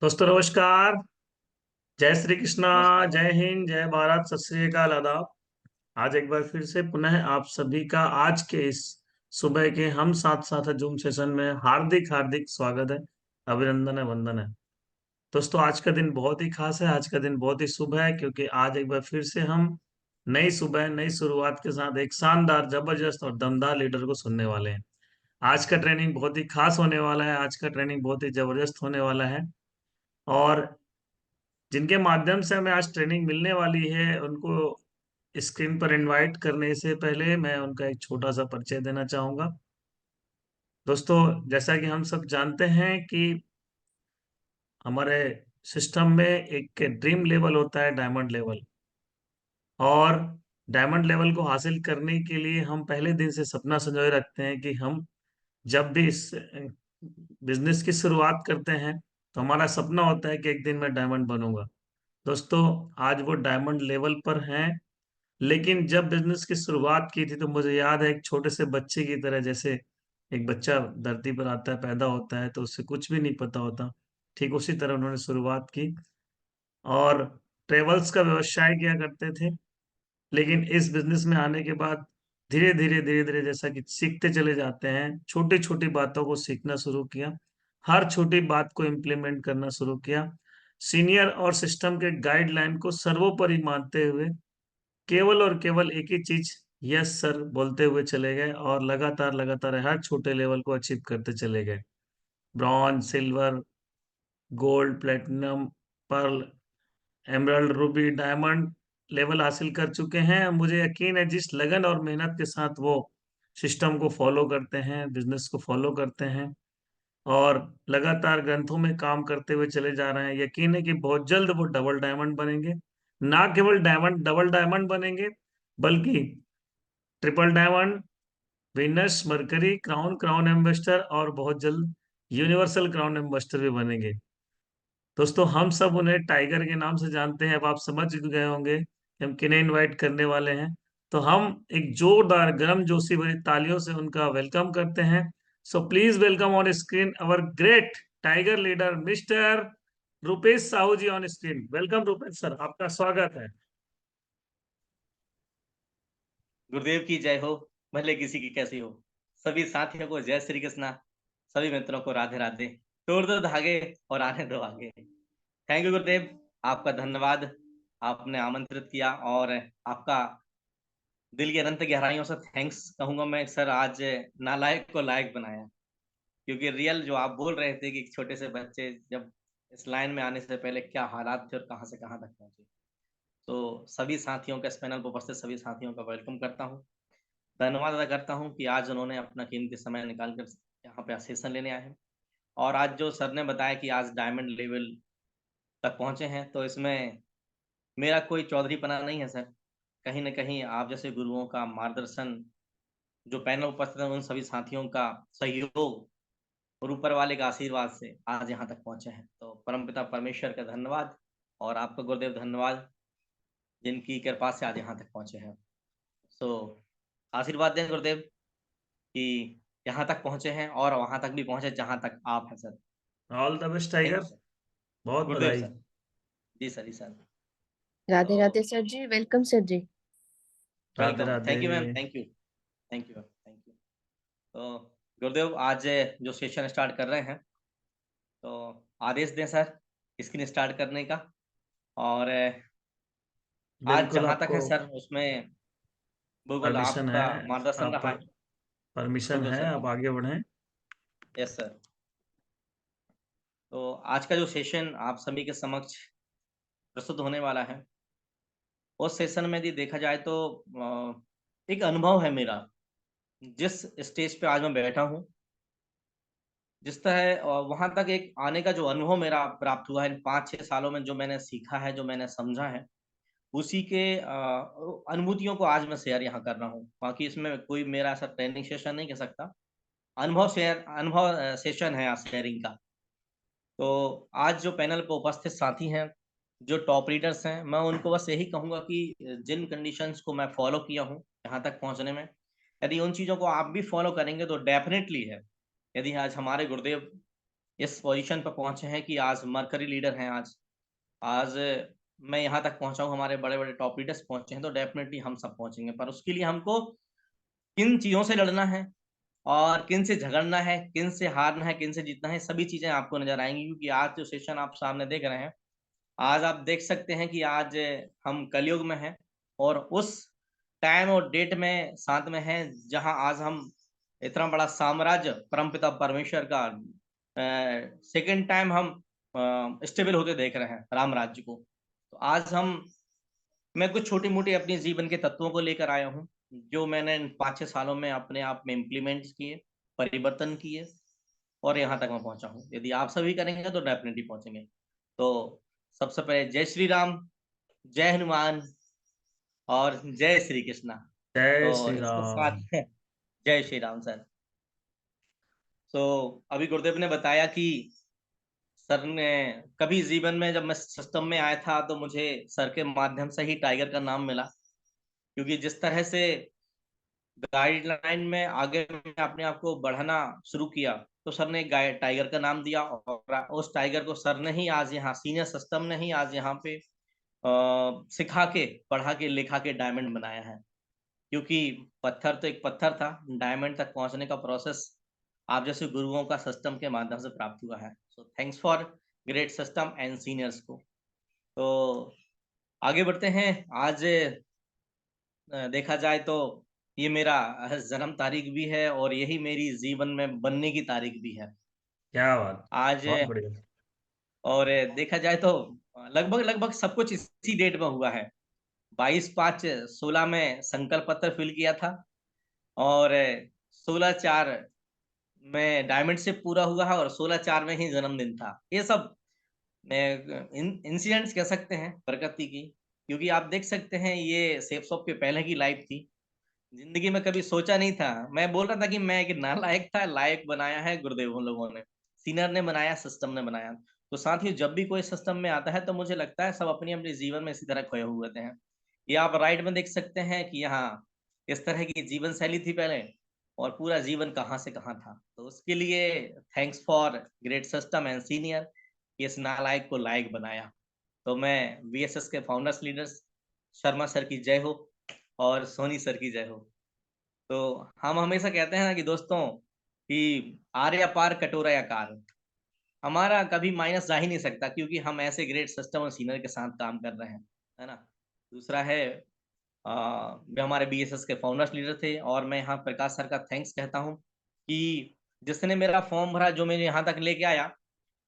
दोस्तों नमस्कार। जय श्री कृष्णा। नमस्कार। जय हिंद, जय भारत, सत श्री अकाल, आदाब। आज एक बार फिर से पुनः आप सभी का आज के इस सुबह के हम साथ साथ जूम सेशन में हार्दिक हार्दिक स्वागत है, अभिनंदन है, वंदन है। दोस्तों आज का दिन बहुत ही खास है, आज का दिन बहुत ही शुभ है, क्योंकि आज एक बार फिर से हम नई सुबह नई शुरुआत के साथ एक शानदार, जबरदस्त और दमदार लीडर को सुनने वाले हैं। आज का ट्रेनिंग बहुत ही खास होने वाला है, आज का ट्रेनिंग बहुत ही जबरदस्त होने वाला है। और जिनके माध्यम से हमें आज ट्रेनिंग मिलने वाली है, उनको स्क्रीन पर इनवाइट करने से पहले मैं उनका एक छोटा सा परिचय देना चाहूंगा। दोस्तों, जैसा कि हम सब जानते हैं कि हमारे सिस्टम में एक ड्रीम लेवल होता है, डायमंड लेवल। और डायमंड लेवल को हासिल करने के लिए हम पहले दिन से सपना संजोए रखते हैं कि हम जब भी इस बिजनेस की शुरुआत करते हैं, तो हमारा सपना होता है कि एक दिन मैं डायमंड बनूंगा। दोस्तों, आज वो डायमंड लेवल पर हैं। लेकिन जब बिजनेस की शुरुआत की थी, तो मुझे याद है एक छोटे से बच्चे की तरह, जैसे एक बच्चा धरती पर आता है, पैदा होता है, तो उससे कुछ भी नहीं पता होता, ठीक उसी तरह उन्होंने शुरुआत की। और ट्रेवल्स का व्यवसाय किया करते थे। लेकिन इस बिजनेस में आने के बाद धीरे धीरे जैसा कि सीखते चले जाते हैं, छोटी छोटी बातों को सीखना शुरू किया, हर छोटी बात को इम्प्लीमेंट करना शुरू किया, सीनियर और सिस्टम के गाइडलाइन को सर्वोपरि मानते हुए केवल और केवल एक ही चीज, यस सर बोलते हुए चले गए, और लगातार लगातार हर छोटे लेवल को अचीव करते चले गए। Bronze, silver, gold, platinum, pearl, emerald, ruby, diamond level हासिल कर चुके हैं। मुझे यकीन है जिस लगन और मेहनत के साथ वो सिस्टम को फॉलो करते हैं, बिजनेस को फॉलो करते हैं, और लगातार ग्रंथों में काम करते हुए चले जा रहे हैं, यकीन है कि बहुत जल्द वो डबल डायमंड बनेंगे। ना केवल डायमंड, डबल डायमंड बनेंगे, बल्कि triple diamond, Venus, mercury, crown, crown ambassador, और बहुत जल्द यूनिवर्सल क्राउन एम्बेसडर भी बनेंगे। दोस्तों, हम सब उन्हें टाइगर के नाम से जानते हैं। अब आप समझ गए होंगे कि हम किन्हें इनवाइट करने वाले हैं। तो हम एक जोरदार गर्म जोशी भरी तालियों से उनका वेलकम करते हैं। So please welcome on screen our great tiger leader mister Rupesh Sahu ji on screen. Welcome Rupesh sir, आपका स्वागत है। गुरुदेव की जय हो। भले किसी की कैसी हो। सभी साथियों को जय श्री कृष्णा। सभी मित्रों को राधे राधे। तोड़ दो धागे और आने दो आगे। थैंक यू गुरुदेव। आपका धन्यवाद। आपने आमंत्रित किया और आपका दिल की अनंत गहराइयों से थैंक्स कहूंगा मैं सर। आज नालायक को लायक बनाया, क्योंकि रियल जो आप बोल रहे थे कि छोटे से बच्चे जब इस लाइन में आने से पहले क्या हालात थे और कहां से कहां तक पहुंचे। तो सभी साथियों का, इस पैनल पर उपस्थित सभी साथियों का वेलकम करता हूं। धन्यवाद अदा करता हूं कि आज उन्होंने अपना कीमती समय निकाल कर यहाँ पे सेशन लेने आए हैं। और आज जो सर ने बताया कि आज डायमंड लेवल तक पहुंचे हैं, तो इसमें मेरा कोई चौधरीपना नहीं है सर। कहीं न कहीं आप जैसे गुरुओं का मार्गदर्शन, जो पैनल उपस्थित है उन सभी साथियों का सहयोग और ऊपर वाले का आशीर्वाद से आज यहाँ तक पहुंचे हैं। तो परमपिता परमेश्वर का धन्यवाद और आपका गुरुदेव धन्यवाद, जिनकी कृपा से आज यहाँ तक पहुंचे हैं। सो आशीर्वाद दें गुरुदेव कि यहाँ तक पहुँचे हैं और वहाँ तक भी पहुँचे जहाँ तक आप हैं sir. All the best thank tiger. You sir. बहुत गुरुदेव बधाई। सर। जी सर, जी सर। राधे राधे तो sir ji, welcome sir ji. Radhe welcome, Radhe. Thank you ma'am, thank you, thank you, thank you. तो गुरुदेव आज जो सेशन स्टार्ट कर रहे हैं, तो आदेश दें सर स्क्रीन स्टार्ट करने का। और आज बिल्कुल, जहाँ तक आपको है सर उसमें बिल्कुल परमिशन है। आपका मार्गदर्शन आप रहा पर है। परमिशन बिल्कुल है, सर, आप आगे बढ़ें। Yes sir. तो आज का जो सेशन आप सभी के समक्ष प्रस्तुत होने वाला है, उस सेशन में यदि देखा जाए तो एक अनुभव है मेरा। जिस स्टेज पे आज मैं बैठा हूँ, जिस तरह वहां तक एक आने का जो अनुभव मेरा प्राप्त हुआ है इन 5-6 सालों में, जो मैंने सीखा है, जो मैंने समझा है, उसी के अनुभूतियों को आज मैं शेयर यहाँ कर रहा हूँ। बाकी इसमें कोई मेरा ऐसा ट्रेनिंग सेशन नहीं कह सकता, अनुभव सेशन है आज शेयरिंग का। तो आज जो पैनल पर उपस्थित साथी हैं, जो टॉप लीडर्स हैं, मैं उनको बस यही कहूंगा कि जिन कंडीशंस को मैं फॉलो किया हूँ यहाँ तक पहुँचने में, यदि उन चीज़ों को आप भी फॉलो करेंगे तो डेफिनेटली है। यदि आज हमारे गुरुदेव इस पोजीशन पर पहुंचे हैं कि आज मरकरी लीडर हैं। आज मैं यहाँ तक पहुंचा हूँ, हमारे बड़े बड़े टॉप लीडर्स पहुंचे हैं, तो डेफिनेटली हम सब पहुंचेंगे। पर उसके लिए हमको किन चीजों से लड़ना है और किन से झगड़ना है, किन से हारना है, किन से जीतना है, सभी चीजें आपको नजर आएंगी। क्योंकि आज जो सेशन आप सामने देख रहे हैं, आज आप देख सकते हैं कि आज हम कलयुग में हैं और उस टाइम और डेट में साथ में हैं जहां आज हम इतना बड़ा साम्राज्य परमपिता परमेश्वर का सेकंड टाइम हम स्टेबल होते देख रहे हैं, राम राज्य को। तो आज मैं कुछ छोटी मोटी अपनी जीवन के तत्वों को लेकर आया हूँ, जो मैंने इन 5-6 सालों में अपने आप में इम्प्लीमेंट किए, परिवर्तन किए और यहाँ तक मैं पहुंचा हूँ। यदि आप सभी करेंगे तो डेफिनेटली पहुंचेंगे। तो सबसे पहले जय श्री राम, जय हनुमान और जय श्री कृष्णा। जय तो श्री इसके साथ राम। जय श्री राम सर। तो अभी गुरुदेव ने बताया कि सर ने कभी जीवन में जब मैं सिस्टम में आया था तो मुझे सर के माध्यम से ही टाइगर का नाम मिला। क्योंकि जिस तरह से गाइडलाइन में आगे मैं अपने आप को बढ़ाना शुरू किया, तो सर ने टाइगर का नाम दिया और उस टाइगर को सर ने ही आज यहाँ सीनियर सिस्टम ने ही आज यहाँ पे सिखा के, पढ़ा के, लिखा के डायमंड बनाया है। क्योंकि पत्थर तो एक पत्थर था, डायमंड तक पहुंचने का प्रोसेस आप जैसे गुरुओं का सिस्टम के माध्यम से प्राप्त हुआ है। So thanks for great system and seniors को। तो आगे बढ़ते हैं। आज देखा जाए तो ये मेरा जन्म तारीख भी है और यही मेरी जीवन में बनने की तारीख भी है क्या बात। आज। बहुत बढ़िया। और देखा जाए तो लगभग लगभग सब कुछ इसी डेट में हुआ है। 22/5/16 में संकल्प पत्र फिल किया था और 16/4 में डायमंड शिप पूरा हुआ है और 16/4 में ही जन्मदिन था। ये सब इंसिडेंट्स कह सकते हैं प्रकृति की। क्योंकि आप देख सकते हैं ये सेफ शॉप के पहले की लाइफ थी। जिंदगी में कभी सोचा नहीं था, मैं बोल रहा था कि मैं एक नालायक था, लायक बनाया है गुरुदेव उन लोगों ने, सीनियर ने बनाया, सिस्टम ने बनाया। तो साथ ही जब भी कोई सिस्टम में आता है तो मुझे लगता है सब अपनी अपनी जीवन में इसी तरह खोए हुए थे हैं। ये आप राइट में देख सकते हैं कि यहाँ इस तरह की जीवन शैली थी पहले और पूरा जीवन कहाँ से कहाँ था। तो उसके लिए thanks for great system and senior, इस नालायक को लायक बनाया। तो मैं वीएसएस के फाउंडर्स लीडर्स शर्मा सर की जय हो और सोनी सर की जय हो। तो हम हमेशा कहते हैं ना कि दोस्तों कि आर या पार, कटोरा या कार, हमारा कभी माइनस जा ही नहीं सकता। क्योंकि हम ऐसे ग्रेट सिस्टम और सीनियर के साथ काम कर रहे हैं, है ना। दूसरा है वे हमारे बीएसएस के फाउंडर्स लीडर थे और मैं यहाँ प्रकाश सर का थैंक्स कहता हूँ कि जिसने मेरा फॉर्म भरा, जो मेरे यहाँ तक लेके आया,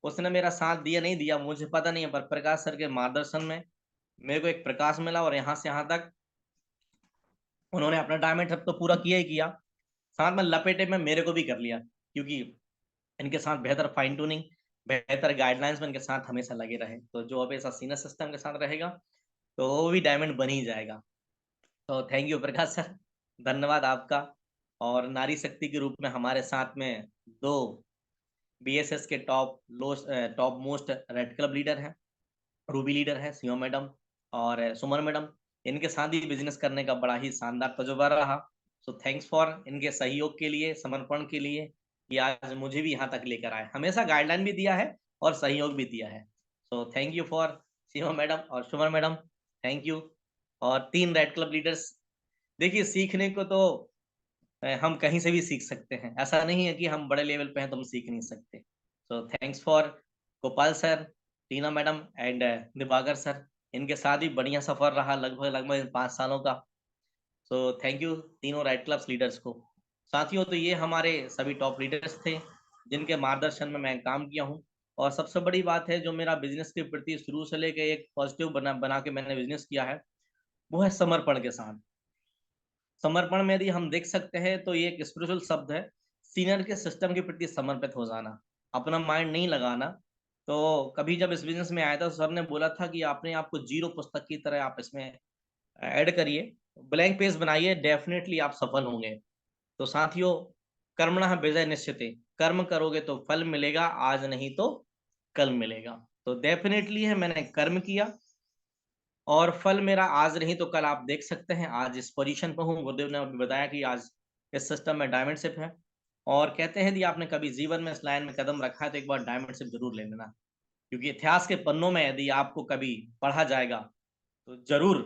उसने मेरा साथ दिया नहीं दिया मुझे पता नहीं है, पर प्रकाश सर के मार्गदर्शन में मेरे को एक प्रकाश मिला और यहाँ से यहाँ तक उन्होंने अपना डायमंड तो पूरा किया ही किया, साथ में लपेटे में मेरे को भी कर लिया। क्योंकि इनके साथ बेहतर फाइन ट्यूनिंग, बेहतर गाइडलाइंस में इनके साथ हमेशा लगे रहे। तो जो अब ऐसा सीनियर सिस्टम के साथ रहेगा तो वो भी डायमंड बन ही जाएगा। तो थैंक यू प्रकाश सर, धन्यवाद आपका। और नारी शक्ति के रूप में हमारे साथ में दो बीएसएस के top most red club leader हैं, रूबी लीडर है, सीओ मैडम और सुमन मैडम। इनके साथ ही बिजनेस करने का बड़ा ही शानदार तजुर्बा रहा। सो थैंक्स फॉर इनके सहयोग के लिए, समर्पण के लिए कि आज मुझे भी यहाँ तक लेकर आए। हमेशा गाइडलाइन भी दिया है और सहयोग भी दिया है। So thank you for CO madam और सुमन मैडम, थैंक यू। और 3 रेड क्लब लीडर्स। देखिए, सीखने को तो हम कहीं से भी सीख सकते हैं। ऐसा नहीं है कि हम बड़े लेवल पे हैं तो हम सीख नहीं सकते। So thanks for Gopal sir, Tina madam and Diwakar sir. इनके साथ ही बढ़िया सफर रहा लगभग लगभग 5 सालों का। सो थैंक यू तीनों राइट क्लब्स लीडर्स को। साथियों, तो ये हमारे सभी टॉप लीडर्स थे जिनके मार्गदर्शन में मैं काम किया हूँ। और सबसे बड़ी बात है, जो मेरा बिजनेस के प्रति शुरू से लेके एक पॉजिटिव बना के मैंने बिजनेस किया है, वो है समर्पण के साथ। समर्पण में यदि हम देख सकते हैं तो ये एक स्पिरिचुअल शब्द है। सीनियर के सिस्टम के प्रति समर्पित हो जाना, अपना माइंड नहीं लगाना। तो कभी जब इस बिजनेस में आया था, सर ने बोला था कि आपने आपको जीरो पुस्तक की तरह आप इसमें ऐड करिए, ब्लैंक पेज बनाइए, डेफिनेटली आप सफल होंगे। तो साथियों, कर्मणः विजय निश्चिते, कर्म करोगे तो फल मिलेगा, आज नहीं तो कल मिलेगा। तो डेफिनेटली है, मैंने कर्म किया और फल मेरा आज नहीं तो कल आप देख सकते हैं। आज इस पोजीशन पर हूँ। गुरुदेव ने अभी बताया कि आज इस सिस्टम में डायमंड शिप है और कहते हैं यदि आपने कभी जीवन में इस लाइन में कदम रखा है तो एक बार डायमंडशिप जरूर ले लेना, क्योंकि इतिहास के पन्नों में यदि आपको कभी पढ़ा जाएगा तो जरूर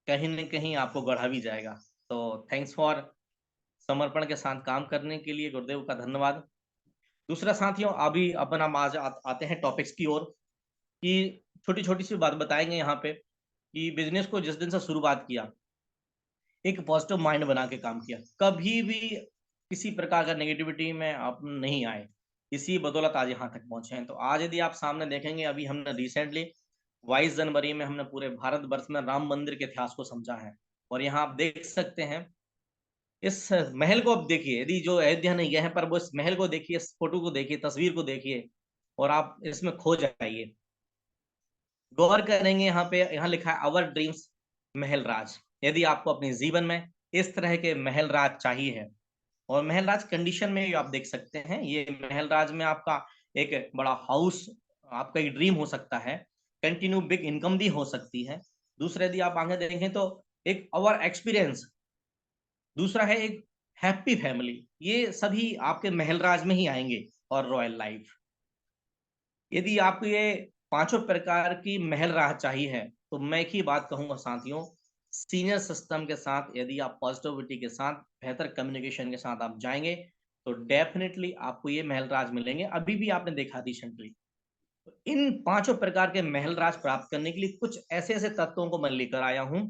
कहीं न कहीं आपको गढ़ा भी जाएगा। तो थैंक्स फॉर समर्पण के साथ काम करने के लिए गुरुदेव का धन्यवाद। दूसरा साथियों, अभी अपन हम आज आते हैं टॉपिक्स की ओर, कि छोटी-छोटी सी बात बताएँगे यहाँ पे कि बिज़नेस को जिस दिन से शुरुआत किया, एक पॉजिटिव माइंड बना के काम किया। कभी भी किसी प्रकार का नेगेटिविटी में आप नहीं आए। इसी बदौलत आज यहाँ तक पहुँचे हैं। तो आज यदि आप सामने देखेंगे, अभी हमने रिसेंटली 22 जनवरी में हमने पूरे भारतवर्ष में राम मंदिर के इतिहास को समझा है। और यहाँ आप देख सकते हैं, इस महल को अब देखिए, यदि जो अयोध्या नहीं गए हैं पर वो इस महल को देखिए, इस फोटो को देखिए, तस्वीर को देखिए और आप इसमें खो जाइए। गौर करेंगे यहाँ पे, यहाँ लिखा है अवर ड्रीम्स महल राज। यदि आपको अपने जीवन में इस तरह के महल राज चाहिए है, और महल राज कंडीशन में भी आप देख सकते हैं, ये महल राज में आपका एक बड़ा हाउस, आपका एक ड्रीम हो सकता है, कंटिन्यू बिग इनकम भी हो सकती है। दूसरा यदि आप आगे देखें तो एक अवर एक्सपीरियंस, दूसरा है एक हैप्पी फैमिली, ये सभी आपके महल राज में ही आएंगे, और रॉयल लाइफ। यदि आपको ये पांचों प्रकार की महल राह चाहिए है, तो मैं एक ही बात कहूंगा साथियों, सीनियर सिस्टम के साथ यदि आप पॉजिटिविटी के साथ, बेहतर कम्युनिकेशन के साथ आप जाएंगे, तो डेफिनेटली आपको ये महल राज मिलेंगे। अभी भी आपने देखा रिसेंटली। तो इन पांचों प्रकार के महल राज प्राप्त करने के लिए कुछ ऐसे ऐसे तत्वों को मैं लेकर आया हूं,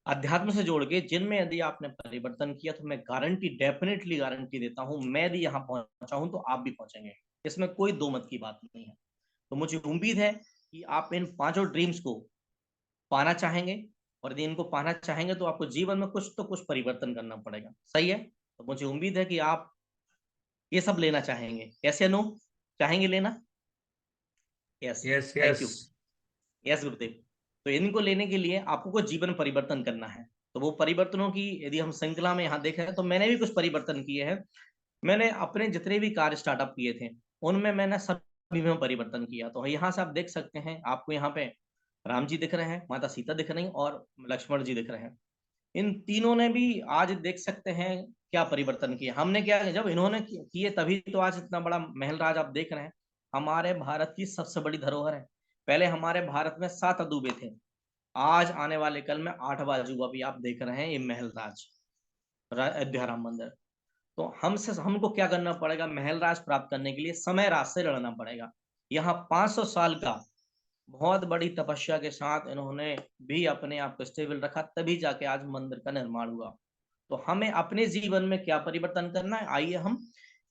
अध्यात्म से जोड़ के, जिनमें यदि आपने परिवर्तन किया तो मैं गारंटी, डेफिनेटली गारंटी देता हूं, मैं यदि यहाँ पहुंचा हूं तो आप भी पहुंचेंगे। इसमें कोई दो मत की बात नहीं है। तो मुझे उम्मीद है कि आप इन पांचों ड्रीम्स को पाना चाहेंगे, और यदि इनको पाना चाहेंगे तो आपको जीवन में कुछ तो कुछ परिवर्तन करना पड़ेगा। सही है? तो मुझे उम्मीद है कि आप ये सब लेना चाहेंगे। यस या नो? चाहेंगे लेना? Yes. Yes thank yes. You. Yes गुरुदेव। तो इनको लेने के लिए आपको कुछ जीवन परिवर्तन करना है। तो वो परिवर्तनों की यदि हम श्रृंखला में यहाँ देखें, तो मैंने भी कुछ परिवर्तन किए हैं। मैंने अपने जितने भी कार्य स्टार्टअप किए थे, उनमें मैंने सभी में परिवर्तन किया। तो यहाँ से आप देख सकते हैं, आपको यहाँ पे राम जी दिख रहे हैं, माता सीता दिख रही हैं और लक्ष्मण जी दिख रहे हैं। इन तीनों ने भी आज देख सकते हैं क्या परिवर्तन किया। हमने क्या, जब इन्होंने किए तभी तो आज इतना बड़ा महल राज आप देख रहे हैं। हमारे भारत की सबसे बड़ी धरोहर है। पहले हमारे भारत में 7 अजूबे थे, आज आने वाले कल में 8वां अजूबा भी आप देख रहे हैं, ये महल राज, अयोध्या राम मंदिर। तो हमको क्या करना पड़ेगा, महल राज प्राप्त करने के लिए समय राज से लड़ना पड़ेगा। यहाँ 500 साल का बहुत बड़ी तपस्या के साथ इन्होंने भी अपने आप को स्टेबल रखा, तभी जाके आज मंदिर का निर्माण हुआ। तो हमें अपने जीवन में क्या परिवर्तन करना है, आइए हम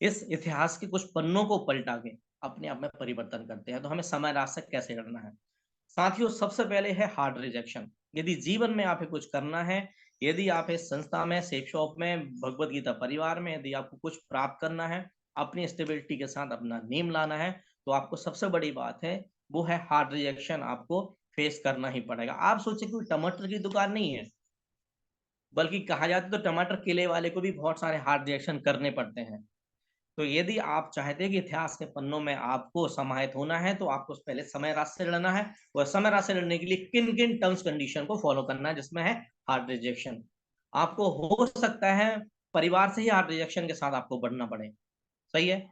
इस इतिहास के कुछ पन्नों को पलटा के अपने आप में परिवर्तन करते हैं। तो हमें समय राज से कैसे लड़ना है साथियों? सबसे पहले है हार्ड रिजेक्शन। यदि जीवन में आपको कुछ करना है, यदि आप इस संस्था में, सेफ शॉप में, भगवत गीता परिवार में यदि आपको कुछ प्राप्त करना है, अपनी स्टेबिलिटी के साथ अपना नेम लाना है, तो आपको सबसे बड़ी बात है वो है हार्ड रिजेक्शन, आपको फेस करना ही पड़ेगा। आप सोचे कोई टमाटर की दुकान नहीं है, बल्कि कहा जाता है तो टमाटर केले वाले को भी बहुत सारे हार्ड रिएक्शन करने पड़ते हैं। तो यदि आप चाहते हैं कि इतिहास के पन्नों में आपको समाहित होना है, तो आपको पहले समय राज से लड़ना है, और समय राज से लड़ने के लिए किन किन टर्म्स कंडीशन को फॉलो करना है, जिसमें है हार्ड रिजेक्शन। आपको हो सकता है परिवार से ही हार्ड रिजेक्शन के साथ आपको बढ़ना पड़े। सही है?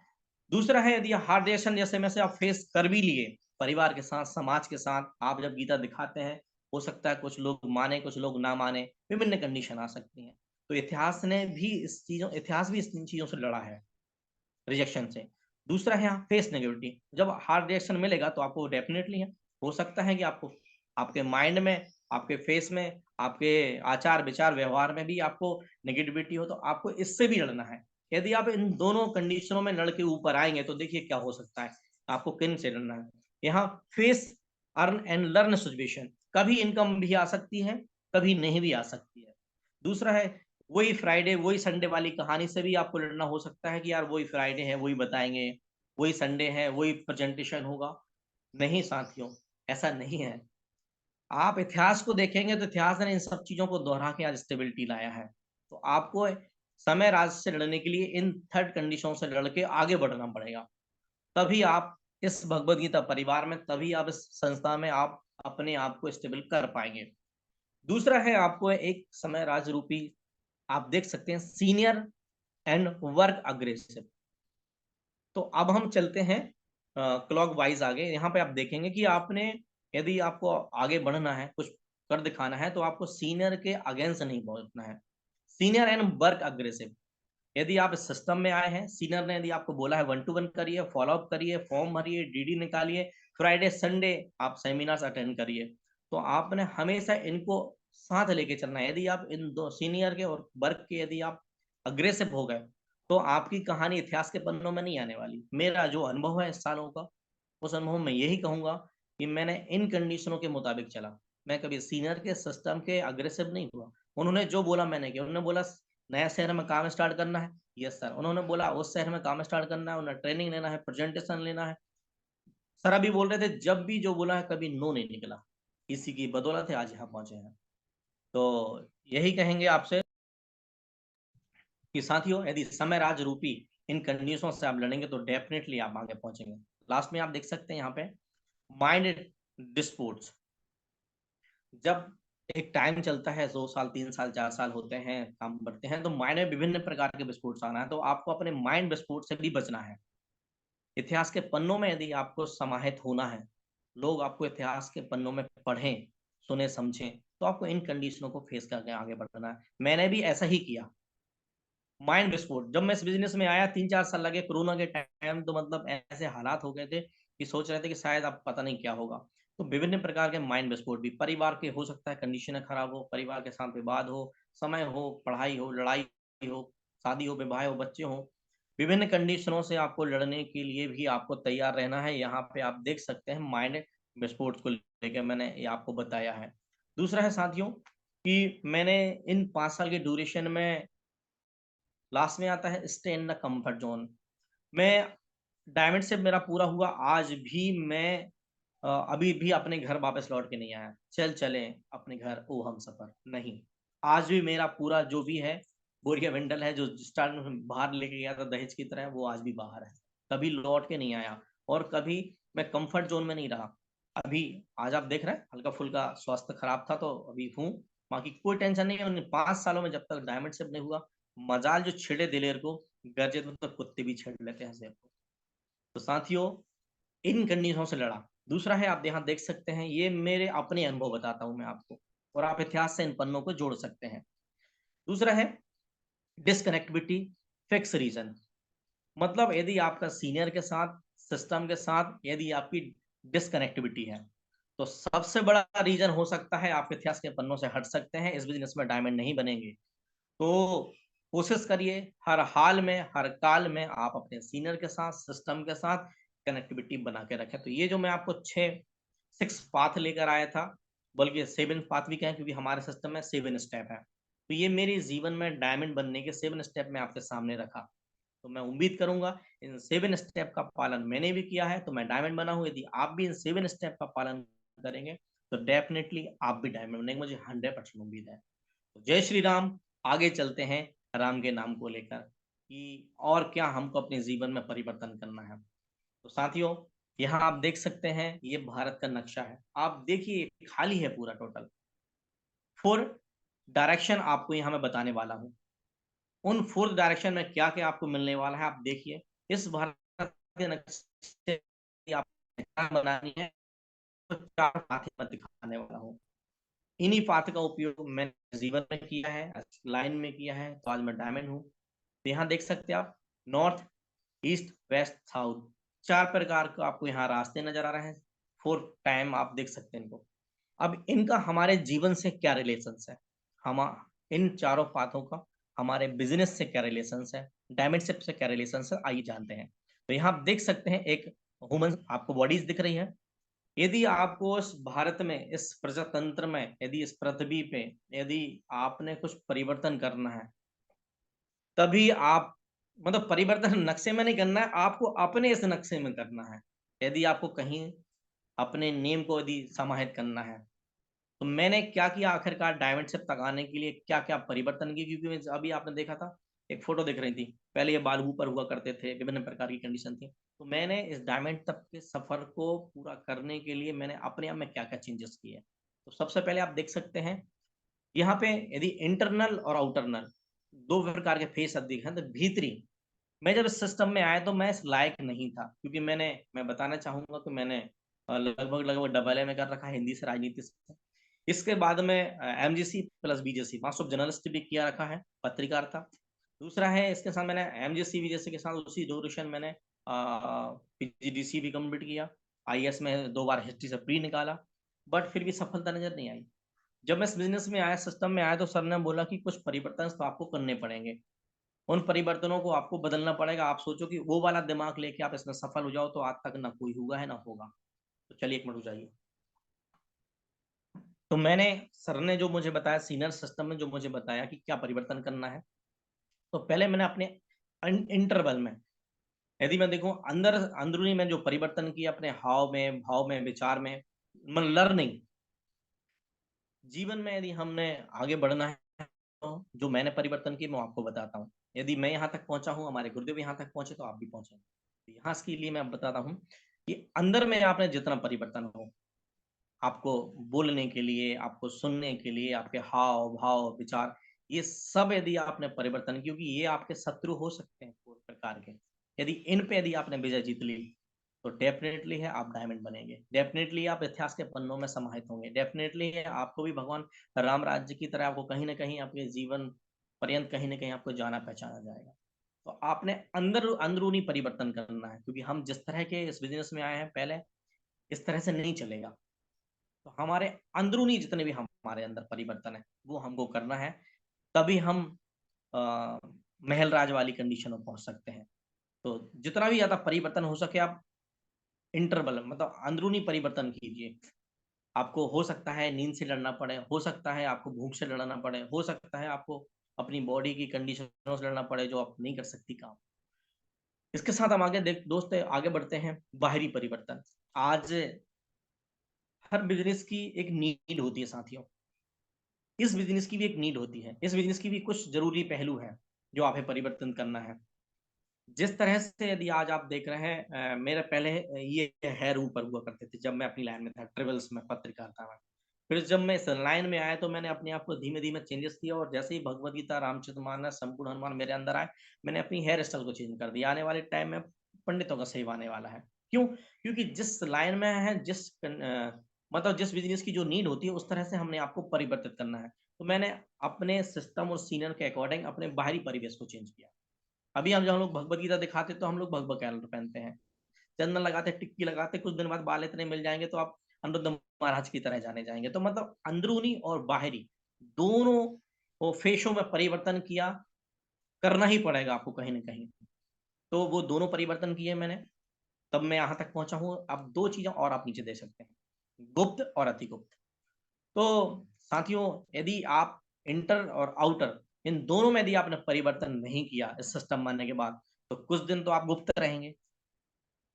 दूसरा है, यदि हार्ड रिएक्शन जैसे में से आप फेस कर भी लिए, परिवार के साथ, समाज के साथ, आप जब गीता दिखाते हैं, हो सकता है कुछ लोग माने, कुछ लोग ना माने, विभिन्न कंडीशन आ सकती हैं। तो इतिहास भी इन चीजों से लड़ा है, रिजेक्शन से। दूसरा है फेस नेगेटिविटी। जब हार्ड रिएक्शन मिलेगा तो आपको डेफिनेटली है, हो सकता है कि आपको आपके माइंड में, आपके फेस में, आपके आचार विचार व्यवहार में भी आपको नेगेटिविटी हो, तो आपको इससे भी लड़ना है। यदि आप इन दोनों कंडीशनों में लड़ के ऊपर आएंगे तो देखिए क्या हो सकता है, आपको किन से लड़ना है। यहाँ face earn and learn situation, कभी इनकम भी आ सकती है, कभी नहीं भी आ सकती है। दूसरा है वही फ्राइडे, वही संडे वाली कहानी से भी आपको लड़ना हो सकता है कि यार वही फ्राइडे है, वही बताएंगे, वही संडे है, वही प्रेजेंटेशन होगा। नहीं साथियों, ऐसा नहीं है। आप इतिहास को देखेंगे तो इतिहास ने इन सब चीजों को दोहरा के आज स्टेबिलिटी लाया है। तो आपको समय राज से लड़ने के लिए इन थर्ड कंडीशनों से लड़ के आगे बढ़ना पड़ेगा। तभी आप इस भगवत गीता परिवार में, तभी आप इस संस्था में आप अपने आप को स्टेबल कर पाएंगे। दूसरा है आपको एक समय राज रूपी, आप देख सकते हैं, सीनियर एंड वर्क अग्रेसिव। तो अब हम चलते हैं क्लॉक वाइज आगे। यहाँ पे आप देखेंगे कि आपने, यदि आपको आगे बढ़ना है, कुछ कर दिखाना है, तो आपको सीनियर के अगेंस्ट नहीं पहुंचना है। Senior and work aggressive. यदि आप इस सिस्टम में आए हैं, सीनियर ने यदि आपको बोला है 1-to-1 करिए, फॉलो अप करिए, फॉर्म भरिए, डीडी निकालिए, फ्राइडे संडे आप सेमिनार्स अटेंड करिए, तो आपने हमेशा इनको साथ लेके चलना है। यदि आप इन दो सीनियर के और वर्क के यदि आप अग्रेसिव हो गए, तो आपकी कहानी इतिहास के पन्नों में नहीं आने वाली। मेरा जो अनुभव है इस सालों का, उस अनुभव में यही कहूंगा कि मैंने इन कंडीशनों के मुताबिक चला। मैं कभी सीनियर के सिस्टम के अग्रेसिव नहीं हुआ। उन्होंने जो बोला मैंने किया। उन्होंने बोला नया शहर में काम स्टार्ट करना है, यस सर। उन्होंने बोला उस शहर में काम स्टार्ट करना है, उन्हें ट्रेनिंग लेना है, प्रेजेंटेशन लेना है, सर अभी बोल रहे थे, जब भी जो बोला है कभी नो नहीं निकला। इसी की बदौलत है आज यहाँ पहुंचे हैं। तो यही कहेंगे आपसे कि साथियों, यदि समय राज रूपी इन कंडीशनों से आप लड़ेंगे तो डेफिनेटली आप आगे पहुंचेंगे। लास्ट में आप देख सकते हैं यहाँ पे माइंड डिस्प्यूट्स। जब एक टाइम चलता है, 2 साल 3 साल 4 साल होते हैं, काम बढ़ते हैं, तो माइंड में विभिन्न प्रकार के विस्फोट आना है। तो आपको अपने माइंड विस्फोट से भी बचना है। इतिहास के पन्नों में यदि आपको समाहित होना है, लोग आपको इतिहास के पन्नों में पढ़ें, सुने, समझें, तो आपको इन कंडीशनों को फेस करके आगे बढ़ना है। मैंने भी ऐसा ही किया। माइंड विस्फोट, जब मैं इस बिजनेस में आया 3-4 साल लगे। कोरोना के टाइम तो मतलब ऐसे हालात हो गए थे कि सोच रहे थे कि शायद अब पता नहीं क्या होगा। तो विभिन्न प्रकार के माइंड विस्फोट भी परिवार के हो सकता है, कंडीशन खराब हो, परिवार के साथ विवाद हो, समय हो, पढ़ाई हो, लड़ाई हो, शादी हो, विवाह हो, बच्चे हो, विभिन्न कंडीशनों से आपको लड़ने के लिए भी आपको तैयार रहना है। यहाँ पे आप देख सकते हैं माइंड विस्फोट को लेकर मैंने ये आपको बताया है। दूसरा है साथियों कि मैंने इन 5 साल के ड्यूरेशन में, लास्ट में आता है stay in the comfort zone. मैं डायमंड से मेरा पूरा हुआ, आज भी मैं अभी भी अपने घर वापस लौट के नहीं आया। चल चले अपने घर ओ हम सफर नहीं। आज भी मेरा पूरा जो भी है बोरिया बंडल है, जो स्टार्ट में बाहर लेके गया था दहेज की तरह, वो आज भी बाहर है। कभी लौट के नहीं आया और कभी मैं कंफर्ट जोन में नहीं रहा। अभी आज आप देख रहे हैं हल्का फुल्का स्वास्थ्य खराब था तो अभी हूँ, बाकी कोई टेंशन नहीं है। उन 5 सालों में जब तक डायमंड शिप नहीं हुआ, मजाल जो छेड़े दिलेर को, गरजे तो कुत्ते भी छेड़ लेते हैं शेर को। तो साथियों, इन कंडीशनों से लड़ा। दूसरा है, आप यहाँ देख सकते हैं, ये मेरे अपने अनुभव बताता हूं मैं आपको, और आप इतिहास से इन पन्नों को जोड़ सकते हैं। दूसरा है डिसकनेक्टिविटी, फिक्स रीजन। मतलब यदि आपका सीनियर के साथ, सिस्टम के साथ यदि आपकी डिसकनेक्टिविटी है, तो सबसे बड़ा रीजन हो सकता है आप इतिहास के पन्नों से हट सकते हैं, इस बिजनेस में डायमंड नहीं बनेंगे। तो कोशिश करिए हर हाल में, हर काल में आप अपने सीनियर के साथ, सिस्टम के साथ कनेक्टिविटी बना के रखें। तो ये जो मैं आपको 6 पाथ लेकर आया था, बल्कि 7 पाथ भी कहें, क्योंकि हमारे सिस्टम में 7 स्टेप है। तो ये मेरे जीवन में डायमंड बनने के 7 स्टेप में आपके सामने रखा। तो मैं उम्मीद करूंगा इन 7 स्टेप का पालन मैंने भी किया है, तो मैं डायमंड बना हूं। यदि आप भी इन 7 स्टेप का पालन करेंगे तो डेफिनेटली आप भी डायमंड बनेंगे, मुझे 100% उम्मीद है। तो जय श्री राम। आगे चलते हैं राम के नाम को लेकर कि और क्या हमको अपने जीवन में परिवर्तन करना है। तो साथियों, यहाँ आप देख सकते हैं ये भारत का नक्शा है। आप देखिए खाली है पूरा टोटल। 4 डायरेक्शन आपको यहाँ मैं बताने वाला हूँ। उन 4 डायरेक्शन में क्या क्या आपको मिलने वाला है आप देखिए। इस भारत के नक्शे आप बनानी है तो 4 पाथ मैं दिखाने वाला हूँ। इन्हीं पाथ का उपयोग मैंने जीवन में किया है, लाइन में किया है, तो आज मैं डायमंड हूँ। तो यहाँ देख सकते हैं आप, नॉर्थ, ईस्ट, वेस्ट, साउथ, 4 प्रकार का आपको यहाँ रास्ते नजर आ रहे हैं। 4 टाइम आप देख सकते हैं इनको। अब इनका हमारे जीवन से क्या रिलेशन है, हम इन चारों पाथों का हमारे बिजनेस से क्या रिलेशन है, डायमेंडशिप से क्या रिलेशन है, आइए जानते हैं। तो यहाँ आप देख सकते हैं एक ह्यूमन आपको बॉडीज दिख रही है। यदि आपको इस भारत में, इस प्रजातंत्र में, यदि इस पृथ्वी पे यदि आपने कुछ परिवर्तन करना है, तभी आप, मतलब परिवर्तन नक्शे में नहीं करना है, आपको अपने इस नक्शे में करना है। यदि आपको कहीं अपने नेम को यदि समाहित करना है, तो मैंने क्या किया आखिरकार डायमंड शिप तक आने के लिए क्या क्या परिवर्तन किए, क्योंकि अभी आपने देखा था एक फोटो दिख रही थी, पहले ये बाल ऊपर हुआ करते थे, विभिन्न प्रकार की कंडीशन थी। तो मैंने इस डायमंड तक के सफर को पूरा करने के लिए मैंने अपने आप में क्या क्या चेंजेस किए। तो सबसे पहले आप देख सकते हैं यहाँ पे, यदि इंटरनल और आउटरनल 2 प्रकार के फेस अब दिखे, तो भीतरी मैं जब इस सिस्टम में आया तो मैं इस लायक नहीं था, क्योंकि मैं बताना चाहूंगा कि मैंने लगभग डबल में कर रखा है हिंदी से राजनीति से। इसके बाद में MGC plus BJC master of journalist भी किया रखा है, पत्रकारिता। दूसरा है इसके साथ मैंने एमजीसी बीजेसी के साथ उसी ड्यूरेशन मैंने पीजीडीसी भी कंप्लीट किया। आईएएस में 2 बार हिस्ट्री से प्री निकाला, बट फिर भी सफलता नजर नहीं आई। जब मैं इस बिजनेस में आया, सिस्टम में आया, तो सर ने बोला कि कुछ परिवर्तन तो आपको करने पड़ेंगे, उन परिवर्तनों को आपको बदलना पड़ेगा। आप सोचो कि वो वाला दिमाग लेके आप इसमें सफल हो जाओ, तो आज तक ना कोई हुआ है ना होगा। तो चलिए 1 मिनट हो जाइए। तो मैंने, सर ने जो मुझे बताया, सीनियर सिस्टम में जो मुझे बताया कि क्या परिवर्तन करना है, तो पहले मैंने अपने इंटरवल में, यदि मैं देखूं अंदरूनी में जो परिवर्तन किया, अपने हाव में, भाव में, विचार में, मन लर्निंग, जीवन में यदि हमने आगे बढ़ना है, तो जो मैंने परिवर्तन किए मैं आपको बताता हूँ। यदि मैं यहाँ तक पहुंचा हूँ, हमारे गुरुदेव यहाँ तक पहुंचे, तो आप भी पहुंचे। तो यहाँ के लिए मैं बताता हूँ कि अंदर में आपने जितना परिवर्तन हो, आपको बोलने के लिए, आपको सुनने के लिए, आपके हाव भाव विचार, ये सब यदि आपने परिवर्तन, क्योंकि ये आपके शत्रु हो सकते हैं पूरे प्रकार के, यदि आपने विजय जीत ली, तो डेफिनेटली है आप डायमंड बनेंगे, डेफिनेटली आप इतिहास के पन्नों में समाहित होंगे, डेफिनेटली है आपको भी भगवान राम राज्य की तरह आपको कहीं ना कहीं आपके जीवन पर्यंत कहीं ना कहीं आपको जाना पहचाना जाएगा। तो आपने अंदरूनी परिवर्तन करना है, क्योंकि हम जिस तरह के इस बिजनेस में आए हैं, पहले इस तरह से नहीं चलेगा। तो हमारे अंदरूनी जितने भी हमारे अंदर परिवर्तन है, वो हमको करना है, तभी हम अ, महल राज वाली कंडीशन में पहुंच सकते हैं। तो जितना भी ज्यादा परिवर्तन हो सके, आप इंटरवल मतलब अंदरूनी परिवर्तन कीजिए। आपको हो सकता है नींद से लड़ना पड़े, हो सकता है आपको भूख से लड़ना पड़े, हो सकता है आपको अपनी बॉडी की कंडीशनों से लड़ना पड़े जो आप नहीं कर सकती काम। इसके साथ हम आगे दोस्त आगे बढ़ते हैं। बाहरी परिवर्तन, आज हर बिजनेस की एक नीड होती है साथियों। इस बिजनेस की भी एक नीड होती है, इस बिजनेस की भी कुछ जरूरी पहलू हैं जो आपको परिवर्तन करना है। जिस तरह से यदि आज आप देख रहे हैं, मेरे पहले ये हेयर ऊपर हुआ करते थे जब मैं अपनी लाइन में था, ट्रेवल्स में, पत्रकारिता में। फिर जब मैं इस लाइन में आया, तो मैंने अपने आप को धीमे धीमे चेंजेस किया, और जैसे ही भगवद गीता, रामचरितमानस, संपूर्ण हनुमान मेरे अंदर आए, मैंने अपनी हेयर स्टाइल को चेंज कर दिया। आने वाले टाइम में पंडितों का सेव आने वाला है। क्यों? क्योंकि जिस लाइन में है, मतलब जिस बिजनेस की जो नीड होती है, उस तरह से हमने आपको परिवर्तित करना है। तो मैंने अपने सिस्टम और सीनियर के अकॉर्डिंग अपने बाहरी परिवेश को चेंज किया। अभी हम जब हम लोग भगवद गीता दिखाते, तो हम लोग भगवत कैलेंडर पहनते हैं, चंदन लगाते, टिक्की लगाते, कुछ दिन बाद बाल इतने मिल जाएंगे तो आप अनिरुद्ध महाराज की तरह जाने जाएंगे। तो मतलब अंदरूनी और बाहरी दोनों वो फेशों में परिवर्तन किया, करना ही पड़ेगा आपको कहीं ना कहीं। तो वो दोनों परिवर्तन किए मैंने, तब मैं यहाँ तक पहुंचा हूँ। अब 2 चीजें और आप नीचे दे सकते हैं, गुप्त और अति गुप्त। तो साथियों, यदि आप इंटर और आउटर, इन दोनों में यदि आपने परिवर्तन नहीं किया इस सिस्टम मानने के बाद, तो कुछ दिन तो आप गुप्त रहेंगे।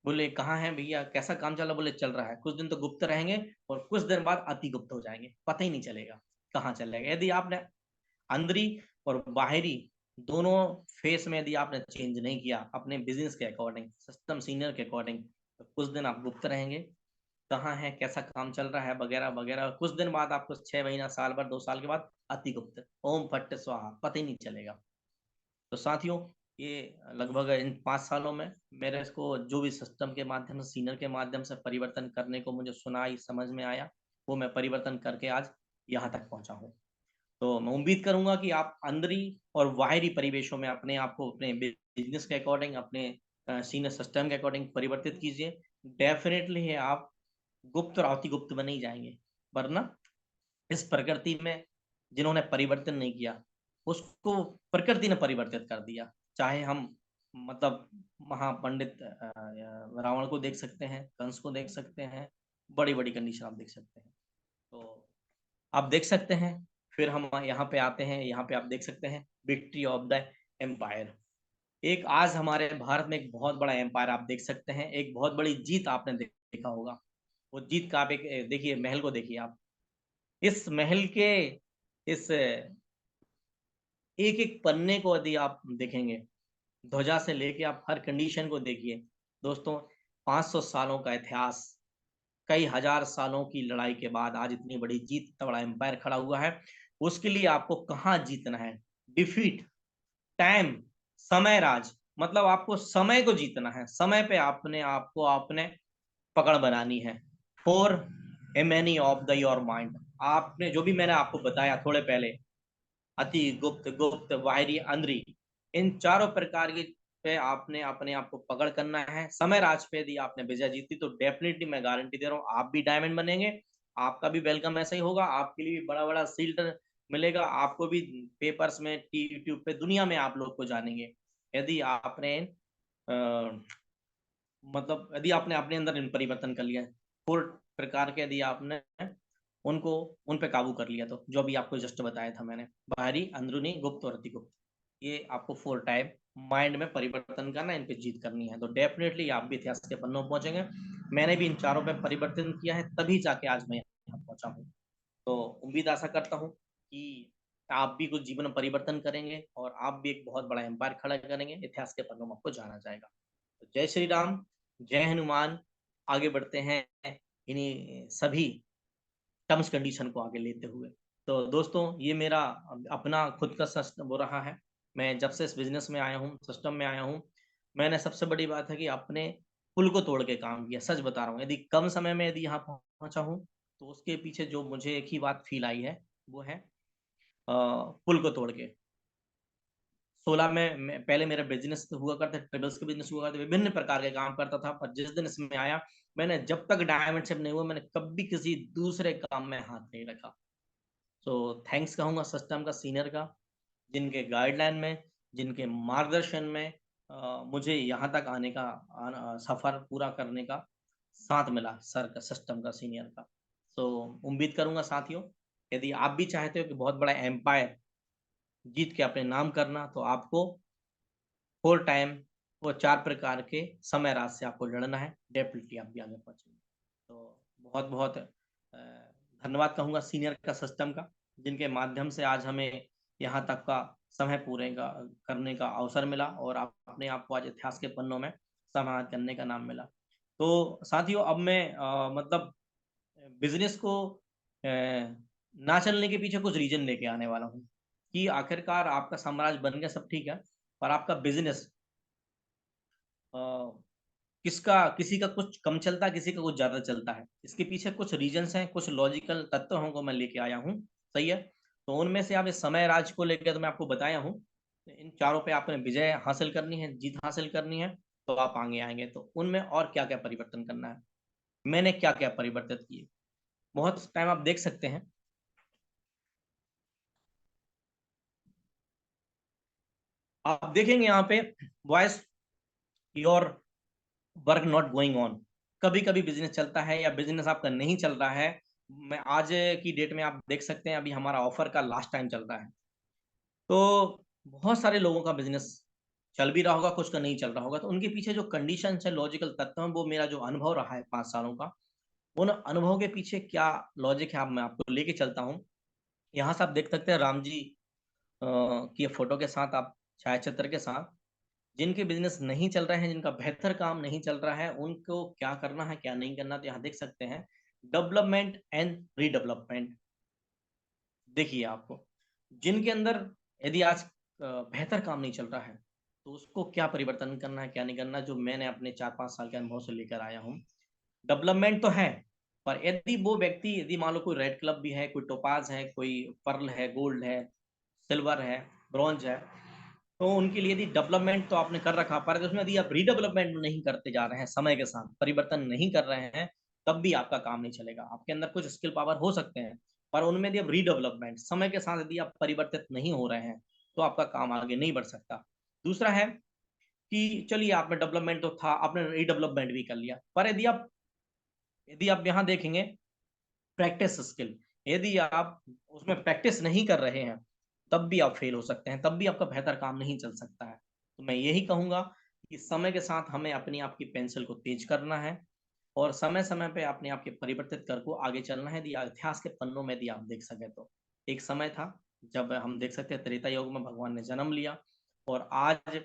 बोले कहाँ है भैया, कैसा काम चल रहा? बोले चल रहा है। कुछ दिन तो गुप्त रहेंगे, और कुछ दिन बाद अति गुप्त हो जाएंगे, पता ही नहीं चलेगा कहाँ चलेगा। यदि आपने अंदरी और बाहरी दोनों फेस में यदि आपने चेंज नहीं किया अपने बिजनेस के अकॉर्डिंग, सिस्टम सीनियर के अकॉर्डिंग, तो कुछ दिन आप गुप्त रहेंगे, कहाँ है, कैसा काम चल रहा है, वगैरह वगैरह। कुछ दिन बाद आपको 6 महीना, साल भर, 2 साल के बाद अति गुप्त, ओम फट्ट स्वाहा, पता ही नहीं चलेगा। तो साथियों, ये लगभग इन 5 सालों में मेरे इसको जो भी सिस्टम के माध्यम से, सीनियर के माध्यम से परिवर्तन करने को मुझे सुनाई, समझ में आया, वो मैं परिवर्तन करके आज यहाँ तक पहुँचा हूँ। तो मैं उम्मीद करूंगा कि आप अंदरी और बाहरी परिवेशों में अपने आप को अपने बिजनेस के अकॉर्डिंग, अपने सीनियर सिस्टम के अकॉर्डिंग परिवर्तित कीजिए। डेफिनेटली है आप गुप्त और अति गुप्त बने ही जाएंगे, वरना इस प्रकृति में जिन्होंने परिवर्तन नहीं किया, उसको प्रकृति ने परिवर्तित कर दिया। चाहे हम मतलब महापंडित रावण को देख सकते हैं, कंस को देख सकते हैं, बड़ी बड़ी कंडीशन आप देख सकते हैं। तो आप देख सकते हैं, फिर हम यहाँ पे आते हैं, यहाँ पे आप देख सकते हैं विक्ट्री ऑफ द एम्पायर। एक आज हमारे भारत में एक बहुत बड़ा एम्पायर आप देख सकते हैं, एक बहुत बड़ी जीत आपने देखा होगा। वो जीत का आप एक देखिए, महल को देखिए आप। इस महल के इस एक एक पन्ने को यदि आप देखेंगे, ध्वजा से लेके आप हर कंडीशन को देखिए दोस्तों। 500 सालों का इतिहास, कई हजार सालों की लड़ाई के बाद आज इतनी बड़ी जीत, इतना बड़ा एम्पायर खड़ा हुआ है। उसके लिए आपको कहाँ जीतना है? डिफीट, टाइम, समय राज, मतलब आपको समय को जीतना है, समय पे आपने पकड़ बनानी है। For a many of the your mind, आपने जो भी मैंने आपको बताया थोड़े पहले, अति गुप्त, गुप्त, बाहरी, अंदरी, इन चारों प्रकार की पे आपने अपने आप को पकड़ करना है। समय राज पे यदि आपने विजय जीती तो डेफिनेटली मैं गारंटी दे रहा हूँ आप भी डायमंड बनेंगे, आपका भी वेलकम ऐसा ही होगा, आपके लिए भी बड़ा बड़ा सील्ड मिलेगा, आपको भी पेपर्स में, यूट्यूब पे, दुनिया में आप लोग को जानेंगे यदि आपने मतलब यदि आपने अपने अंदर इन परिवर्तन कर लिया है, 4 प्रकार के यदि आपने उनको उन पे काबू कर लिया, तो जो अभी आपको जस्ट बताया था मैंने, बाहरी, अंदरूनी, गुप्त और अति गुप्त, ये आपको 4 टाइप माइंड में परिवर्तन करना है, इन पे जीत करनी है, तो डेफिनेटली आप भी इतिहास के पन्नों में पहुंचेंगे। मैंने भी इन चारों पे परिवर्तन किया है, तभी जाके आज मैं यहाँ पहुंचा हूँ। तो उम्मीद आशा करता हूँ कि आप भी कुछ जीवन में परिवर्तन करेंगे और आप भी एक बहुत बड़ा एम्पायर खड़ा करेंगे, इतिहास के पन्नों में आपको जाना जाएगा। तो जय श्री राम, जय हनुमान। आगे बढ़ते हैं इन्हीं सभी टर्म्स कंडीशन को आगे लेते हुए। तो दोस्तों, ये मेरा अपना खुद का सिस्टम हो रहा है। मैं जब से इस बिजनेस में आया हूँ, सिस्टम में आया हूँ, मैंने सबसे बड़ी बात है कि अपने पुल को तोड़ के काम किया। सच बता रहा हूँ, यदि कम समय में यदि यहाँ पहुंचा हूँ तो उसके पीछे जो मुझे एक ही बात फील आई है, वो है पुल को तोड़ के। 16 में पहले मेरा बिजनेस हुआ करता, ट्रेवल्स के बिजनेस हुआ करते, विभिन्न प्रकार के काम करता था, पर जिस दिन इसमें आया, मैंने जब तक डायमंडशिप नहीं हुआ, मैंने कभी किसी दूसरे काम में हाथ नहीं रखा। तो थैंक्स कहूँगा सिस्टम का, सीनियर का, जिनके गाइडलाइन में, जिनके मार्गदर्शन में मुझे यहाँ तक आने का सफ़र पूरा करने का साथ मिला, सर का, सिस्टम का, सीनियर का। तो उम्मीद करूँगा साथियों, यदि आप भी चाहते हो कि बहुत बड़ा एम्पायर जीत के अपने नाम करना, तो आपको 4 टाइम वो 4 प्रकार के समय राशि से आपको लड़ना है, डेफिनिटली आप भी आगे पहुँचेंगे। तो बहुत-बहुत धन्यवाद कहूँगा सीनियर का, सिस्टम का, जिनके माध्यम से आज हमें यहाँ तक का समय पूरे का करने का अवसर मिला और अपने आप को आज इतिहास के पन्नों में समाहित करने का नाम मिला। तो साथियों, अब मैं मतलब बिज़नेस को ना चलने के पीछे कुछ रीज़न लेके आने वाला हूँ, कि आखिरकार आपका साम्राज्य बन गया, सब ठीक है, पर आपका बिज़नेस अ, किसी का कुछ कम चलता है, किसी का कुछ ज़्यादा चलता है। इसके पीछे कुछ रीज़न्स हैं, कुछ लॉजिकल तत्वों को मैं लेके आया हूँ, सही है? तो उनमें से आप इस समय राज को लेके तो मैं आपको बताया हूँ, इन चारों पे आपने विजय हासिल करनी है, जीत हासिल करनी है, तो आप आगे आएँगे। तो उनमें और क्या-क्या परिवर्तन करना है? मैंने क्या-क्या परिवर्तित किए? बहुत टाइम आप देख सकते हैं, आप देखेंगे यहाँ पे voice your work not going on. कभी-कभी बिज़नेस चलता है या बिज़नेस आपका नहीं चल रहा है। मैं आज की डेट में आप देख सकते हैं, अभी हमारा ऑफ़र का लास्ट टाइम चल रहा है। तो बहुत सारे लोगों का बिज़नेस चल भी रहा होगा, कुछ का नहीं चल रहा होगा। तो उनके पीछे जो कंडीशंस है, लॉजिकल तत्व हैं, वो मेरा जो अनुभव रहा है 5 सालों का, उन अनुभव के पीछे क्या लॉजिक है, अब मैं आपको लेके चलता हूँ। यहाँ से आप देख सकते हैं राम जी की फ़ोटो के साथ, आप छायाचित्र के साथ, जिनके बिज़नेस नहीं चल रहे हैं, जिनका बेहतर काम नहीं चल रहा है, उनको क्या करना है, क्या नहीं करना, तो यहाँ देख सकते हैं, डेवलपमेंट एंड रीडेवलपमेंट। देखिए आपको, जिनके अंदर यदि आज बेहतर काम नहीं चल रहा है, तो उसको क्या परिवर्तन करना है, क्या नहीं करना, जो मैंने अपने 4-5 साल के अनुभव से लेकर आया हूँ। डेवलपमेंट तो है, पर यदि वो व्यक्ति, यदि मान लो कोई रेड क्लब भी है, कोई टोपाज़ है, कोई पर्ल है, गोल्ड है, सिल्वर है, ब्रॉन्ज है, तो उनके लिए यदि डेवलपमेंट तो आपने कर रखा, पर उसमें यदि आप रीडेवलपमेंट नहीं करते जा रहे हैं, समय के साथ परिवर्तन नहीं कर रहे हैं, तब भी आपका काम नहीं चलेगा। आपके अंदर कुछ स्किल पावर हो सकते हैं, पर उनमें यदि आप रीडेवलपमेंट, समय के साथ यदि आप परिवर्तित नहीं हो रहे हैं, तो आपका काम आगे नहीं बढ़ सकता। दूसरा है कि चलिए, आप में डेवलपमेंट तो था, आपने रीडेवलपमेंट भी कर लिया, पर यदि आप यहाँ देखेंगे, प्रैक्टिस स्किल, यदि आप उसमें प्रैक्टिस नहीं कर रहे हैं, तब भी आप फेल हो सकते हैं, तब भी आपका बेहतर काम नहीं चल सकता है। तो मैं यही कहूँगा कि समय के साथ हमें अपनी आप की पेंसिल को तेज करना है और समय-समय पे अपने आप के परिवर्तित कर को आगे चलना है। यदि इतिहास के पन्नों में यदि आप देख सकें तो, एक समय था जब हम देख सकते हैं त्रेता युग में भगवान ने जन्म लिया और आज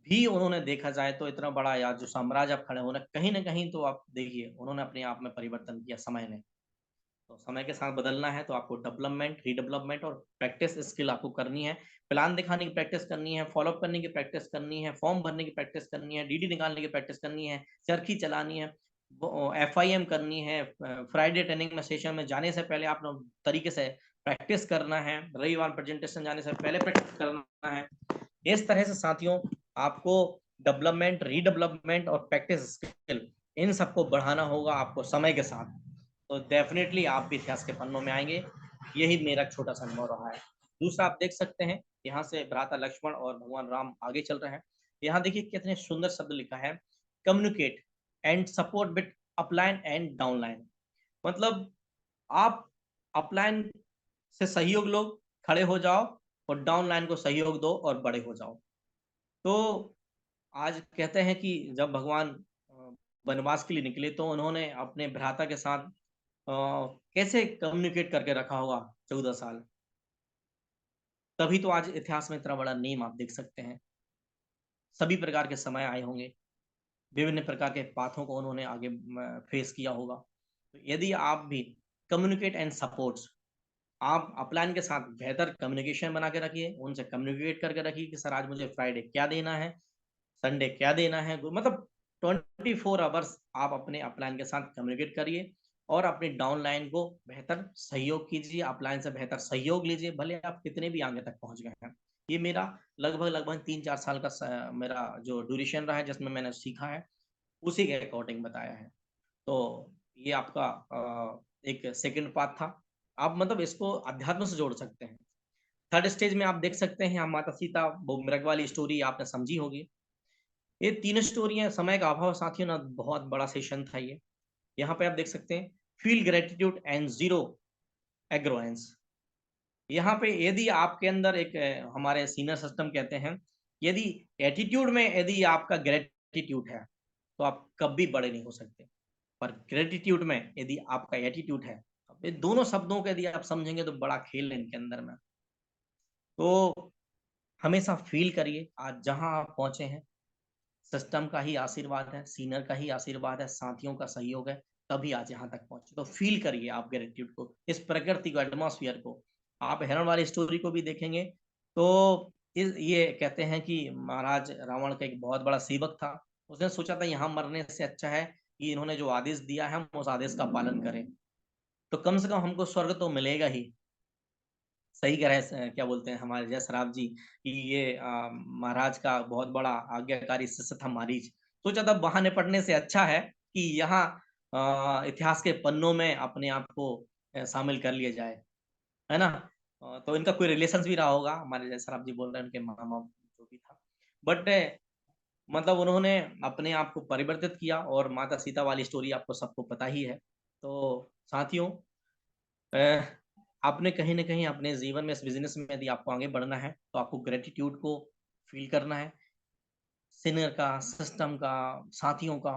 भी उन्होंने, देखा जाए तो, इतना बड़ा या जो साम्राज्य आप खड़े हो रहे हैं, कहीं न कहीं तो आप देखिए, उन्होंने अपने आप में परिवर्तन किया समय ने। तो समय के साथ बदलना है तो आपको डेवलपमेंट, रीडेवलपमेंट और प्रैक्टिस स्किल आपको करनी है। प्लान दिखाने की प्रैक्टिस करनी है, फॉलो अप करने की प्रैक्टिस करनी है, फॉर्म भरने की प्रैक्टिस करनी है, डीडी निकालने की प्रैक्टिस करनी है, चरखी चलानी है, एफआईएम करनी है, फ्राइडे ट्रेनिंग में सेशन में जाने से पहले आप तरीके से प्रैक्टिस करना है, रविवार प्रेजेंटेशन जाने से पहले प्रैक्टिस करना है। इस तरह से साथियों आपको डेवलपमेंट, रीडेवलपमेंट और प्रैक्टिस स्किल इन सबको बढ़ाना होगा आपको समय के साथ। तो डेफिनेटली आप भी इतिहास के पन्नों में आएंगे। यही मेरा छोटा सा अनुभव रहा है। दूसरा आप देख सकते हैं यहाँ से भ्राता लक्ष्मण और भगवान राम आगे चल रहे हैं। यहाँ देखिए कितने सुंदर शब्द लिखा है, communicate and support bit upline and downline. मतलब आप अपलाइन से सहयोग लो, खड़े हो जाओ, और डाउनलाइन को सहयोग दो और बड़े हो जाओ। तो आज कहते हैं कि जब भगवान वनवास के लिए निकले तो उन्होंने अपने भ्राता के साथ कैसे कम्युनिकेट करके रखा होगा 14 साल। तभी तो आज इतिहास में इतना बड़ा नेम आप देख सकते हैं। सभी प्रकार के समय आए होंगे, विभिन्न प्रकार के पाथों को उन्होंने आगे फेस किया होगा। तो यदि आप भी कम्युनिकेट एंड सपोर्ट्स, आप अपलाइन के साथ बेहतर कम्युनिकेशन बना के रखिए, उनसे कम्युनिकेट करके रखिए कि सर आज मुझे फ्राइडे क्या देना है, संडे क्या देना है। मतलब 24 आवर्स आप अपने अपलाइन के साथ कम्युनिकेट करिए और अपनी डाउनलाइन को बेहतर सहयोग कीजिए, अपलाइन से बेहतर सहयोग लीजिए, भले आप कितने भी आगे तक पहुंच गए हैं। ये मेरा लगभग 3-4 साल का मेरा जो ड्यूरेशन रहा है जिसमें मैंने सीखा है, उसी के अकॉर्डिंग बताया है। तो ये आपका एक सेकंड पार्ट था। आप मतलब इसको अध्यात्म से जोड़ सकते हैं। थर्ड स्टेज में आप देख सकते हैं माता सीता, वो मृग वाली स्टोरी आपने समझी होगी। ये 3 स्टोरियाँ, समय का अभाव साथियों ना, बहुत बड़ा सेशन था ये। यहाँ पे आप देख सकते हैं फील ग्रेटिट्यूड एंड जीरो एग्रोएंस। यहाँ पे यदि आपके अंदर एक हमारे सीनियर सिस्टम कहते हैं, यदि एटीट्यूड में यदि आपका ग्रेटिट्यूड है तो आप कभी बड़े नहीं हो सकते, पर ग्रेटिट्यूड में यदि आपका एटीट्यूड है, अब ये दोनों शब्दों को यदि आप समझेंगे तो बड़ा खेल है इनके अंदर में। तो हमेशा फील करिए आज जहां आप पहुंचे हैं, सिस्टम का ही आशीर्वाद है, सीनियर का ही आशीर्वाद है, साथियों का सहयोग है, तभी आज यहाँ तक पहुंचे। तो फील करिए आप ग्रेटिट्यूड को, इस प्रकृति को, एटमॉस्फेयर को। आप हिरण वाली स्टोरी को भी देखेंगे तो ये कहते हैं कि महाराज रावण का एक बहुत बड़ा सेवक था। उसने सोचा था यहाँ मरने से अच्छा है कि इन्होंने जो आदेश दिया है हम उस आदेश का पालन करें, तो कम से कम हमको स्वर्ग तो मिलेगा ही। सही कह रहे हैं, क्या बोलते हैं हमारे जय श्राप जी कि ये महाराज का बहुत बड़ा आज्ञाकारी शिष्य था मारीच। सोचा था वहां निपटने से अच्छा है कि यहाँ इतिहास के पन्नों में अपने आप को शामिल कर लिया जाए, है ना। तो इनका कोई रिलेशन भी रहा होगा, हमारे जय श्राप जी बोल रहे हैं उनके मामा जो भी था। बट मतलब उन्होंने अपने आप को परिवर्तित किया, और माता सीता वाली स्टोरी आपको सबको पता ही है। तो साथियों, आपने कहीं न कहीं अपने जीवन में, इस बिज़नेस में यदि आपको आगे बढ़ना है, तो आपको ग्रैटिट्यूड को फ़ील करना है। सीनियर का, सिस्टम का, साथियों का,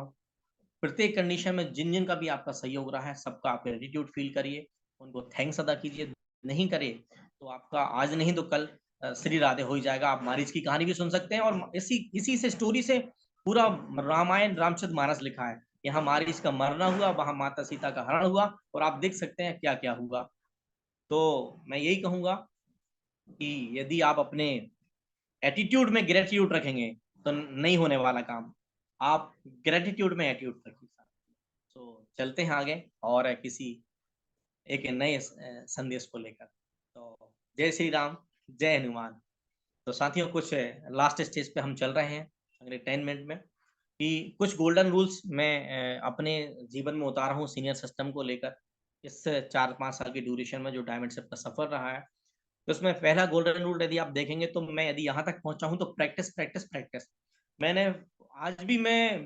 प्रत्येक कंडीशन में जिन-जिन का भी आपका सहयोग रहा है, सबका आप ग्रैटिट्यूड फ़ील करिए, उनको थैंक्स अदा कीजिए। नहीं करे, तो आपका आज नहीं तो कल श्री राधे हो ही जाएगा। आप मारीच की कहानी भी सुन सकते हैं, और इसी इसी से स्टोरी से पूरा रामायण, रामचरितमानस लिखा है। यहाँ मारीच का मरना हुआ, वहाँ माता सीता का हरण हुआ, और आप देख सकते हैं क्या-क्या हुआ। तो मैं यही कहूँगा कि यदि आप अपने एटीट्यूड में ग्रेटिट्यूड रखेंगे तो नहीं होने वाला काम। आप ग्रेटिट्यूड में एटीट्यूड रखिए। तो चलते हैं आगे और किसी एक नए संदेश को लेकर। तो जय श्री राम, जय हनुमान। तो साथियों, कुछ लास्ट स्टेज पे हम चल रहे हैं अगले 10 मिनट में, कि कुछ गोल्डन रूल्स मैं अपने जीवन में उतारा हूँ सीनियर सिस्टम को लेकर। इस 4-5 साल की ड्यूरेशन में जो डायमंडशिप का सफर रहा है, तो उसमें पहला गोल्डन रूल यदि आप देखेंगे तो मैं यदि यहाँ तक पहुँचा हूँ तो प्रैक्टिस, प्रैक्टिस, प्रैक्टिस। मैंने आज भी मैं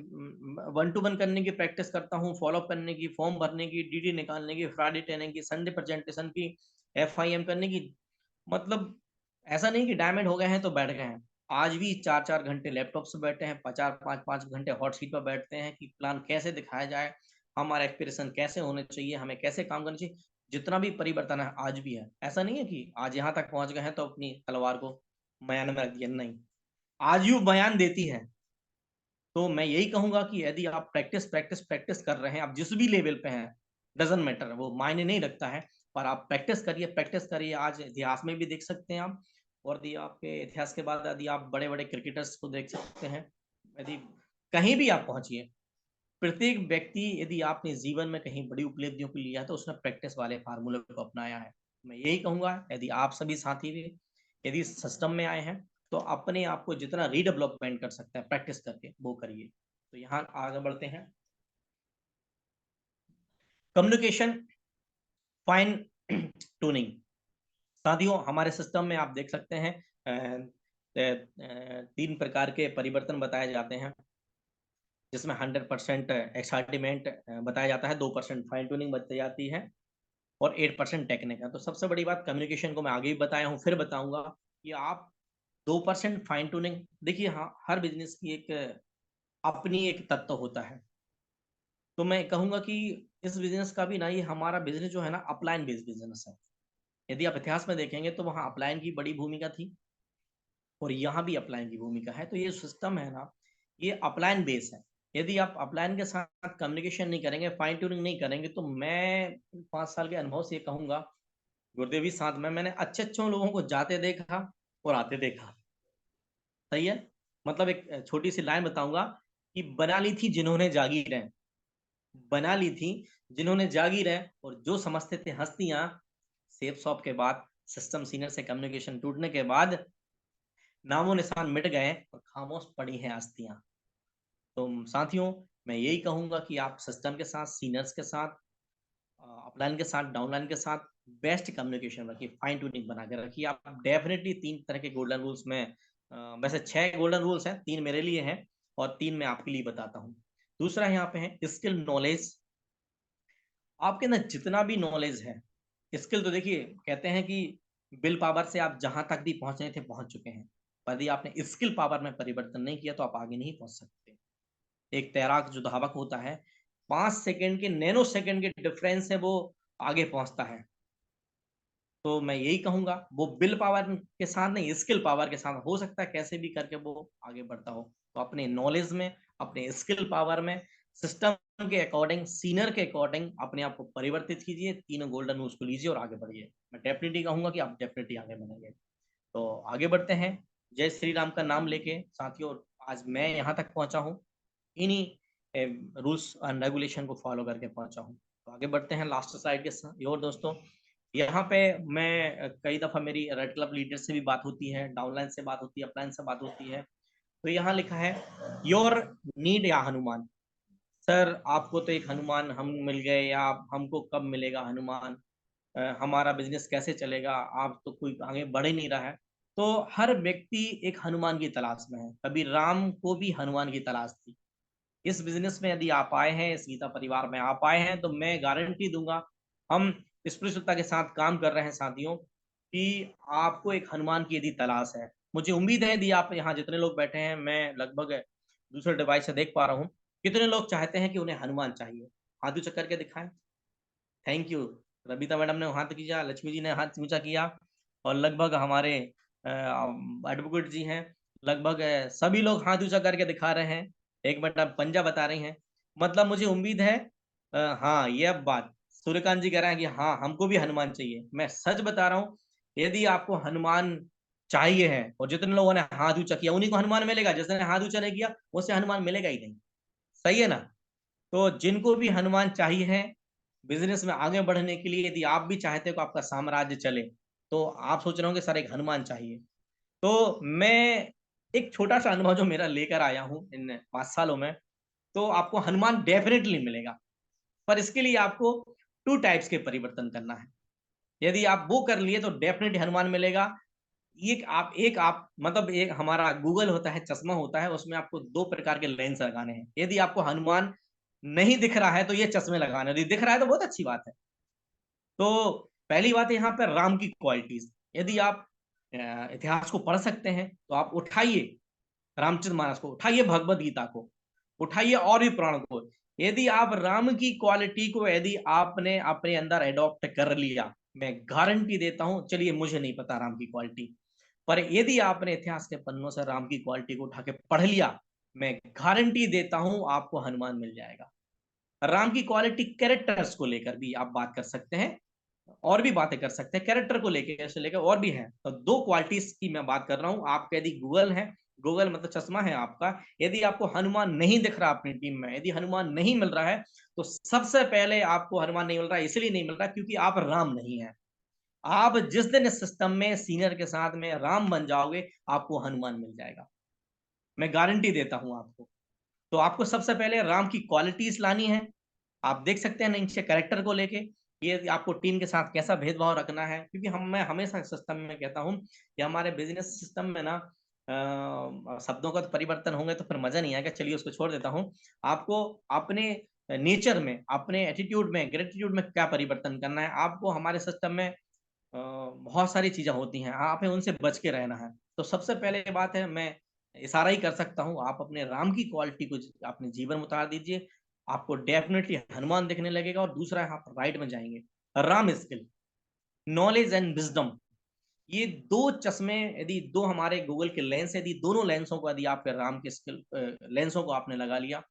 1 टू 1 करने की प्रैक्टिस करता हूँ, फॉलो अप करने की, फॉर्म भरने की, डीडी निकालने की, फ्राइडे ट्रेनिंग की, संडे प्रेजेंटेशन की, एफआईएम करने की। मतलब ऐसा नहीं कि डायमंड हो गए हैं तो बैठ गए हैं। आज भी 4-4 घंटे लैपटॉप से बैठे हैं, 5-5 घंटे हॉट सीट पर बैठते हैं कि प्लान कैसे दिखाया जाए, हमारा एक्सप्रेशन कैसे होने चाहिए, हमें कैसे काम करना चाहिए। जितना भी परिवर्तन है आज भी है। ऐसा नहीं है कि आज यहाँ तक पहुँच गए हैं तो अपनी तलवार को म्यान में रख दिया, नहीं। आज भी वो बयान देती है। तो मैं यही कहूँगा कि यदि आप प्रैक्टिस, प्रैक्टिस, प्रैक्टिस कर रहे हैं, आप जिस भी लेवल पे हैं, डजंट मैटर, वो मायने नहीं रखता है। पर आप प्रैक्टिस करिए। आज इतिहास में भी देख सकते हैं आप, और यदि आपके इतिहास के बाद यदि आप बड़े बड़े क्रिकेटर्स को देख सकते हैं, यदि कहीं भी आप पहुंचिए, प्रत्येक व्यक्ति यदि आपने जीवन में कहीं बड़ी उपलब्धियों को लिया है तो उसने प्रैक्टिस वाले फार्मूले को अपनाया है। मैं यही कहूंगा, यदि आप सभी साथी भी यदि सिस्टम में आए हैं तो अपने आप को जितना रीडेवलपमेंट कर सकते हैं प्रैक्टिस करके वो करिए। तो यहाँ आगे बढ़ते हैं। Communication fine tuning. साथियों, हमारे सिस्टम में आप देख सकते हैं 3 प्रकार के परिवर्तन बताए जाते हैं, जिसमें 100% एक्साइटमेंट बताया जाता है, 2% फाइन ट्यूनिंग बताई जाती है और 8% टेक्निक है। तो सबसे बड़ी बात कम्युनिकेशन को मैं आगे भी बताया हूँ, फिर बताऊंगा कि आप 2% फाइन ट्यूनिंग देखिए। हाँ, हर बिजनेस की एक अपनी एक तत्व होता है। तो मैं कहूंगा कि इस बिजनेस का भी ना, ये हमारा बिजनेस जो है ना अपलाइन बेस्ड बिजनेस है। यदि आप इतिहास में देखेंगे तो वहाँ अपलाइन की बड़ी भूमिका थी और यहाँ भी अपलाइन की भूमिका है। तो ये सिस्टम है ना, ये अपलाइन बेस है। यदि आप अपलाइन के साथ कम्युनिकेशन नहीं करेंगे, फाइन ट्यूनिंग नहीं करेंगे, तो मैं 5 साल के अनुभव से ये कहूंगा, गुरुदेवी साथ में मैंने अच्छे अच्छे लोगों को जाते देखा और आते देखा। सही है। मतलब एक छोटी सी लाइन बताऊंगा कि बना ली थी जिन्होंने जागीरें, बना ली थी जिन्होंने जागीरें, और जो समझते थे हस्तियां, सेफ शॉप के बाद, सिस्टम सीनियर से कम्युनिकेशन टूटने के बाद नामो निशान मिट गए और खामोश पड़ी हैं हस्तियां। तो साथियों, मैं यही कहूंगा कि आप सिस्टम के साथ, सीनियर्स के साथ, अपलाइन के साथ, डाउनलाइन के साथ बेस्ट कम्युनिकेशन रखिए, फाइन ट्यूनिंग बना के रखिए। आप डेफिनेटली 3 तरह के गोल्डन रूल्स में, वैसे 6 गोल्डन रूल्स हैं, 3 मेरे लिए हैं और 3 मैं आपके लिए बताता हूँ। दूसरा यहाँ पे है स्किल नॉलेज। आपके अंदर जितना भी नॉलेज है, स्किल तो देखिए, कहते हैं कि विल पावर से आप जहां तक भी पहुंचने थे पहुंच चुके हैं, पर यदि आपने स्किल पावर में परिवर्तन नहीं किया तो आप आगे नहीं पहुंच सकते। एक तैराक जो धावक होता है, 5 सेकंड के, नैनो सेकंड के डिफरेंस से वो आगे पहुंचता है। तो मैं यही कहूंगा, वो विल पावर के साथ नहीं, स्किल पावर के साथ हो सकता है कैसे भी करके वो आगे बढ़ता हो। तो अपने नॉलेज में, अपने स्किल पावर में, सिस्टम के अकॉर्डिंग, सीनियर के अकॉर्डिंग अपने आप को परिवर्तित कीजिए, 3 गोल्डन रूल्स को लीजिए और आगे बढ़िए। मैं डेफिनेटली कहूंगा कि आप डेफिनेटली आगे बढ़ेंगे। तो आगे बढ़ते हैं। जय श्री राम का नाम लेके साथियों, आज मैं यहाँ तक पहुंचा हूँ, इन्हीं रूल्स एंड रेगुलेशन को फॉलो करके पहुंचा हूँ। तो आगे बढ़ते हैं लास्ट स्लाइड के साथ। और दोस्तों, यहाँ पे मैं कई दफा मेरी रेड क्लब लीडर से भी बात होती है, डाउनलाइन से बात होती है, अपलाइन से बात होती है। तो यहाँ लिखा है योर नीड या हनुमान। सर, आपको तो एक हनुमान हम मिल गए, या हमको कब मिलेगा हनुमान? हमारा बिजनेस कैसे चलेगा? आप तो कोई आगे बढ़ ही नहीं रहा है। तो हर व्यक्ति एक हनुमान की तलाश में है। कभी राम को भी हनुमान की तलाश थी। इस बिजनेस में यदि आप आए हैं, इस गीता परिवार में आप आए हैं, तो मैं गारंटी दूंगा, हम स्पष्टता के साथ काम कर रहे हैं साथियों, कि आपको एक हनुमान की यदि तलाश है, मुझे उम्मीद है यदि आप यहाँ जितने लोग बैठे हैं, मैं लगभग दूसरे डिवाइस से देख पा रहा हूँ, कितने लोग चाहते हैं कि उन्हें हनुमान चाहिए। हाथ ऊंचा करके दिखाएं। Thank you. रबीता मैडम ने हाथ किया, लक्ष्मी जी ने हाथ ऊंचा किया, और लगभग हमारे एडवोकेट जी हैं, लगभग सभी लोग हाथ ऊंचा करके दिखा रहे हैं। एक मैडम पंजा बता रही हैं। मतलब मुझे उम्मीद है, हाँ, ये अब बात सूर्यकांत जी कह रहे हैं कि हाँ, हमको भी हनुमान चाहिए। मैं सच बता रहा हूँ, यदि आपको हनुमान चाहिए है, और जितने लोगों ने हाथ ऊंचा किया उन्हीं को हनुमान मिलेगा, जिसने हाथ ऊंचा नहीं किया उससे हनुमान मिलेगा ही नहीं। सही है ना? तो जिनको भी हनुमान चाहिए है बिजनेस में आगे बढ़ने के लिए, यदि आप भी चाहते हो कि आपका साम्राज्य चले, तो आप सोच रहे होंगे सर एक हनुमान चाहिए। तो मैं एक छोटा सा अनुभव जो मेरा लेकर आया हूँ इन 5 सालों में, तो आपको हनुमान डेफिनेटली मिलेगा। पर इसके लिए आपको 2 टाइप्स के परिवर्तन करना है। यदि आप वो कर लिए तो डेफिनेटली हनुमान मिलेगा। एक आप मतलब, एक हमारा गूगल होता है, चश्मा होता है, उसमें आपको 2 प्रकार के लेंस लगाने हैं। यदि आपको हनुमान नहीं दिख रहा है तो ये चश्मे लगाने, यदि दिख रहा है तो बहुत अच्छी बात है। तो पहली बात है यहाँ पर राम की क्वालिटीज। यदि आप इतिहास को पढ़ सकते हैं तो आप उठाइए रामचरितमानस को, उठाइए भगवद गीता को, उठाइए और भी पुराण को। यदि आप राम की क्वालिटी को यदि आपने अपने अंदर एडॉप्ट कर लिया, मैं गारंटी देता हूं, चलिए मुझे नहीं पता राम की क्वालिटी, पर यदि आपने इतिहास के पन्नों से राम की क्वालिटी को उठा के पढ़ लिया, मैं गारंटी देता हूं आपको हनुमान मिल जाएगा। राम की क्वालिटी कैरेक्टर्स को लेकर भी आप बात कर सकते हैं, और भी बातें कर सकते हैं, कैरेक्टर को लेकर से लेकर और भी है। तो दो क्वालिटीज की मैं बात कर रहा हूँ। आप यदि गूगल है, गूगल मतलब चश्मा है आपका, यदि आपको हनुमान नहीं दिख रहा अपनी टीम में, यदि हनुमान नहीं मिल रहा है, तो सबसे पहले आपको हनुमान नहीं मिल रहा है, इसलिए नहीं मिल रहा क्योंकि आप राम नहीं है। आप जिस दिन इस सिस्टम में सीनियर के साथ में राम बन जाओगे, आपको हनुमान मिल जाएगा, मैं गारंटी देता हूं आपको। तो आपको सबसे पहले राम की क्वालिटीज लानी है। आप देख सकते हैं नीचे कैरेक्टर को लेके, ये आपको टीम के साथ कैसा भेदभाव रखना है, क्योंकि मैं हमेशा सिस्टम में कहता हूं कि हमारे बिजनेस सिस्टम में ना शब्दों का तो परिवर्तन होंगे तो फिर मजा नहीं आएगा, चलिए उसको छोड़ देता हूं। आपको अपने नेचर में, अपने एटीट्यूड में, ग्रेटिट्यूड में क्या परिवर्तन करना है, आपको हमारे सिस्टम में बहुत सारी चीजें होती हैं, आप उनसे बच के रहना है। तो सबसे पहले बात है, मैं इशारा ही कर सकता हूँ, आप अपने राम की क्वालिटी को अपने जीवन में उतार दीजिए, आपको डेफिनेटली हनुमान दिखने लगेगा। और दूसरा है, आप राइट में जाएंगे, Ram skill, knowledge and wisdom, ये दो चश्मे, यदि दो हमारे गूगल के लेंस, यदि दोनों लेंसों को, यदि आपके राम के स्किल लेंसों को आपने लगा लिया,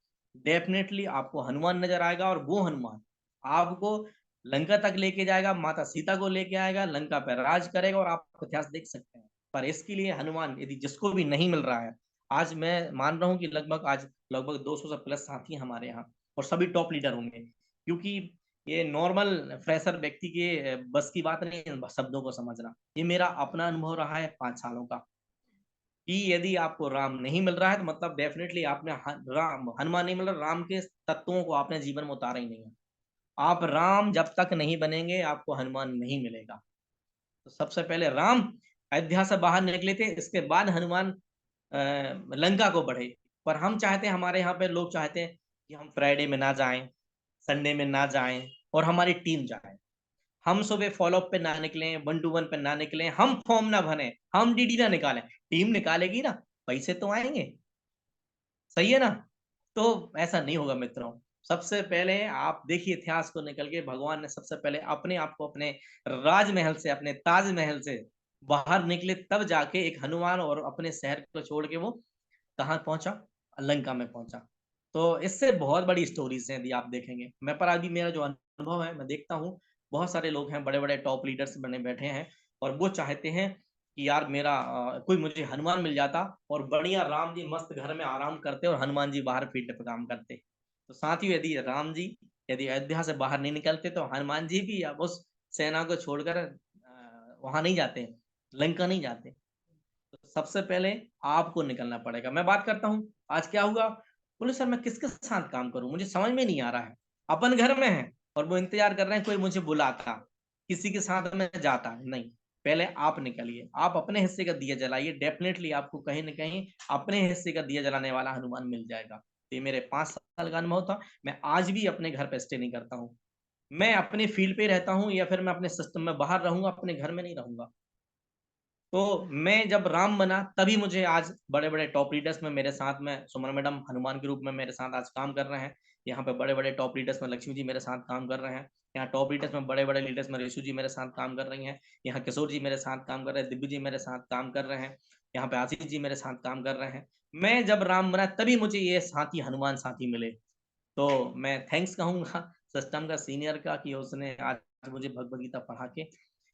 डेफिनेटली आपको हनुमान नजर आएगा। और वो हनुमान आपको लंका तक लेके जाएगा, माता सीता को लेके आएगा, लंका पर राज करेगा, और आप इतिहास देख सकते हैं। पर इसके लिए हनुमान यदि जिसको भी नहीं मिल रहा है, आज मैं मान रहा हूँ कि लगभग 200 से प्लस साथी हैं हमारे यहाँ, और सभी टॉप लीडर होंगे, क्योंकि ये नॉर्मल फ्रेशर व्यक्ति के बस की बात नहीं है शब्दों को समझना। ये मेरा अपना अनुभव रहा है 5 सालों का, कि यदि आपको राम नहीं मिल रहा है, तो मतलब डेफिनेटली आपने राम, हनुमान नहीं मिल रहा, राम के तत्वों को आपने जीवन में उतारा ही नहीं है। आप राम जब तक नहीं बनेंगे, आपको हनुमान नहीं मिलेगा। तो सबसे पहले राम अयोध्या से बाहर निकले थे, इसके बाद हनुमान लंका को बढ़े। पर हम चाहते हैं, हमारे यहाँ पे लोग चाहते हैं कि हम फ्राइडे में ना जाएं, संडे में ना जाएं, और हमारी टीम जाए। हम सुबह फॉलोअप पे ना निकलें, 1-to-1 पे ना निकलें, हम फॉर्म ना भरें, हम डीडी ना निकालें, टीम निकालेगी ना, पैसे तो आएंगे, सही है ना? तो ऐसा नहीं होगा मित्रों। सबसे पहले आप देखिए, इतिहास को निकल के भगवान ने सबसे पहले अपने आप को अपने राजमहल से, अपने ताजमहल से बाहर निकले, तब जाके एक हनुमान और अपने शहर को छोड़ के वो कहाँ पहुंचा, लंका में पहुंचा। तो इससे बहुत बड़ी स्टोरीज हैं, यदि आप देखेंगे। मैं पर अभी मेरा जो अनुभव है, मैं देखता हूँ बहुत सारे लोग हैं, बड़े बड़े टॉप लीडर्स बने बैठे हैं, और वो चाहते हैं कि यार मेरा कोई मुझे हनुमान मिल जाता, और बढ़िया राम जी मस्त घर में आराम करते, और हनुमान जी बाहर फील्ड पे काम करते। तो साथियों, यदि राम जी यदि अयोध्या से बाहर नहीं निकलते, तो हनुमान जी भी अब उस सेना को छोड़कर वहां नहीं जाते, लंका नहीं जाते। तो सबसे पहले आपको निकलना पड़ेगा। मैं बात करता हूँ, आज क्या हुआ, बोले सर मैं किसके साथ काम करूं, मुझे समझ में नहीं आ रहा है। अपन घर में है और वो इंतजार कर रहे हैं कोई मुझे बुलाता, किसी के साथ में जाता नहीं। पहले आप निकलिए, आप अपने हिस्से का दिया जलाइए, डेफिनेटली आपको कहीं ना कहीं अपने हिस्से का दिया जलाने वाला हनुमान मिल जाएगा। तो ये मेरे 5 साल का अनुभव था। मैं आज भी अपने घर पे स्टे नहीं करता हूँ, मैं अपने फील्ड पे रहता हूँ, या फिर मैं अपने सिस्टम में बाहर रहूंगा, अपने घर में नहीं रहूंगा। तो मैं जब राम बना, तभी मुझे आज बड़े बड़े टॉप लीडर्स में मेरे साथ में सुमन मैडम हनुमान के रूप में मेरे साथ आज काम कर रहे हैं। यहाँ पे बड़े बड़े टॉप लीडर्स में लक्ष्मी जी मेरे साथ काम कर रहे हैं। यहाँ टॉप लीडर्स में बड़े बड़े लीडर्स में ऋषु जी मेरे साथ काम कर रही हैं। यहाँ किशोर जी मेरे साथ काम कर रहे हैं, दिव्य जी मेरे साथ काम कर रहे हैं, यहाँ पे आशीष जी मेरे साथ काम कर रहे हैं। मैं जब राम बना, तभी मुझे ये साथी, हनुमान साथी मिले। तो मैं थैंक्स कहूंगा सिस्टम का, सीनियर का, कि उसने आज मुझे भगवद गीता पढ़ा के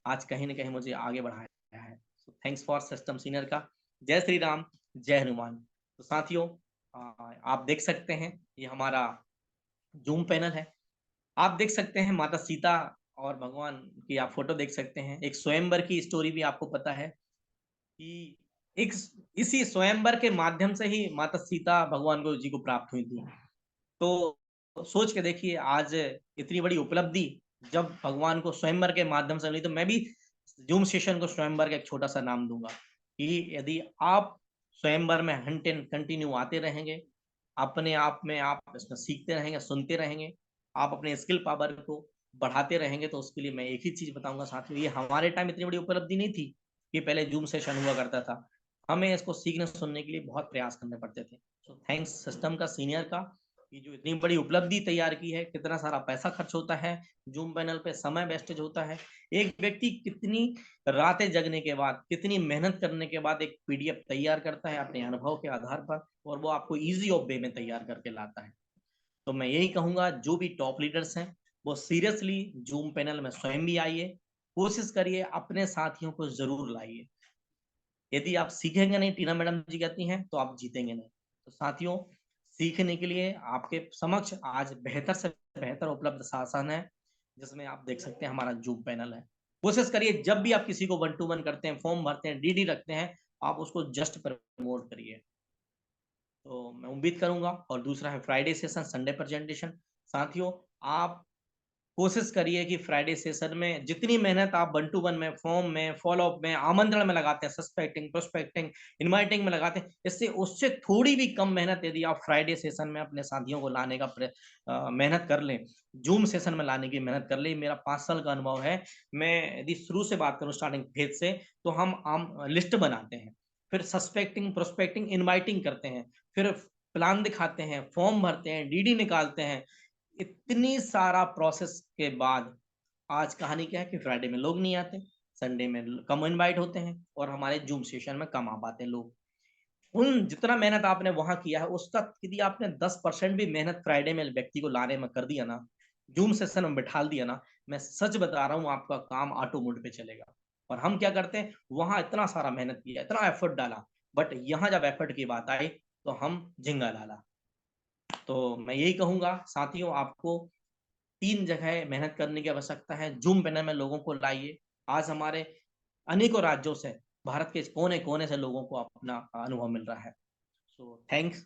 आज कहीं ना कहीं मुझे आगे बढ़ाया है। थैंक्स फॉर सिस्टम सीनियर का। जय श्री राम, जय हनुमान। तो साथियों, आप देख सकते हैं ये हमारा जूम पैनल है। आप देख सकते हैं माता सीता और भगवान की आप फोटो देख सकते हैं। एक स्वयंवर की स्टोरी भी आपको पता है कि एक इसी स्वयंवर के माध्यम से ही माता सीता भगवान को जी को प्राप्त हुई थी। तो सोच के देखिए, आज इतनी बड़ी उपलब्धि जब भगवान को स्वयंवर के माध्यम से मिली, तो मैं भी जूम सेशन को स्वयंवर का एक छोटा सा नाम दूंगा, कि यदि आप स्वयंवर में कंटिन्यू आते रहेंगे, अपने आप में आप इसमें सीखते रहेंगे, सुनते रहेंगे, आप अपने स्किल पावर को बढ़ाते रहेंगे, तो उसके लिए मैं एक ही चीज बताऊंगा साथियों, ये हमारे टाइम इतनी बड़ी उपलब्धि नहीं थी कि पहले जूम सेशन हुआ करता था। हमें इसको सीखने सुनने के लिए बहुत प्रयास करने पड़ते थे। तो थैंक्स सिस्टम का, सीनियर का, कि जो इतनी बड़ी उपलब्धि तैयार की है। कितना सारा पैसा खर्च होता है जूम पैनल पे, समय वेस्टेज होता है। एक व्यक्ति कितनी रातें जगने के बाद, कितनी मेहनत करने के बाद एक पीडीएफ तैयार करता है अपने अनुभव के आधार पर, और वो आपको इजी ऑफ वे में तैयार करके लाता है। तो मैं यही कहूंगा, जो भी टॉप लीडर्स हैं वो सीरियसली जूम पैनल में स्वयं भी आइए, कोशिश करिए, अपने साथियों को जरूर लाइए। यदि आप सीखेंगे नहीं, टीना मैडम जी कहती हैं, तो आप जीतेंगे नहीं। तो साथियों, सीखने के लिए आपके समक्ष आज बेहतर से बेहतर उपलब्ध शासन है, जिसमें आप देख सकते हैं हमारा जूम पैनल है। कोशिश करिए, जब भी आप किसी को 1-to-1 करते हैं, फॉर्म भरते हैं, डीडी रखते हैं, आप उसको जस्ट प्रमोट करिए। तो मैं उम्मीद करूंगा। और दूसरा है फ्राइडे सेशन, संडे प्रेजेंटेशन। साथियों, आप कोशिश करिए कि फ्राइडे सेशन में जितनी मेहनत आप 1-to-1 में, फॉर्म में, फॉलोअप में, आमंत्रण में लगाते हैं, सस्पेक्टिंग, प्रोस्पेक्टिंग, इनवाइटिंग में लगाते हैं, इससे उससे थोड़ी भी कम मेहनत यदि आप फ्राइडे सेशन में अपने साथियों को लाने का मेहनत कर लें, जूम सेशन में लाने की मेहनत कर लें। मेरा 5 साल का अनुभव है। मैं यदि शुरू से बात करूं, स्टार्टिंग फेज से, तो हम आम लिस्ट बनाते हैं, फिर सस्पेक्टिंग, प्रोस्पेक्टिंग, इनवाइटिंग करते हैं, फिर प्लान दिखाते हैं, फॉर्म भरते हैं, डीडी निकालते हैं। इतनी सारा प्रोसेस के बाद आज कहानी क्या है कि फ्राइडे में लोग नहीं आते, संडे में कम इनवाइट होते हैं, और हमारे जूम सेशन में कम आ पाते हैं लोग। उन जितना मेहनत आपने वहां किया है, उसका यदि आपने 10% भी मेहनत फ्राइडे में व्यक्ति को लाने में कर दिया ना, जूम सेशन में बैठा दिया ना, मैं सच बता रहा हूँ, आपका काम ऑटो मोड पे चलेगा। और हम क्या करते हैं, वहां इतना सारा मेहनत किया, इतना एफर्ट डाला, बट यहाँ जब एफर्ट की बात आई, तो हम झिंगा डाला। तो मैं यही कहूंगा साथियों, आपको 3 जगह मेहनत करने की आवश्यकता है। जूम पैनल में लोगों को लाइए। आज हमारे अनेकों राज्यों से, भारत के कोने-कोने से लोगों को अपना अनुभव मिल रहा है। सो थैंक्स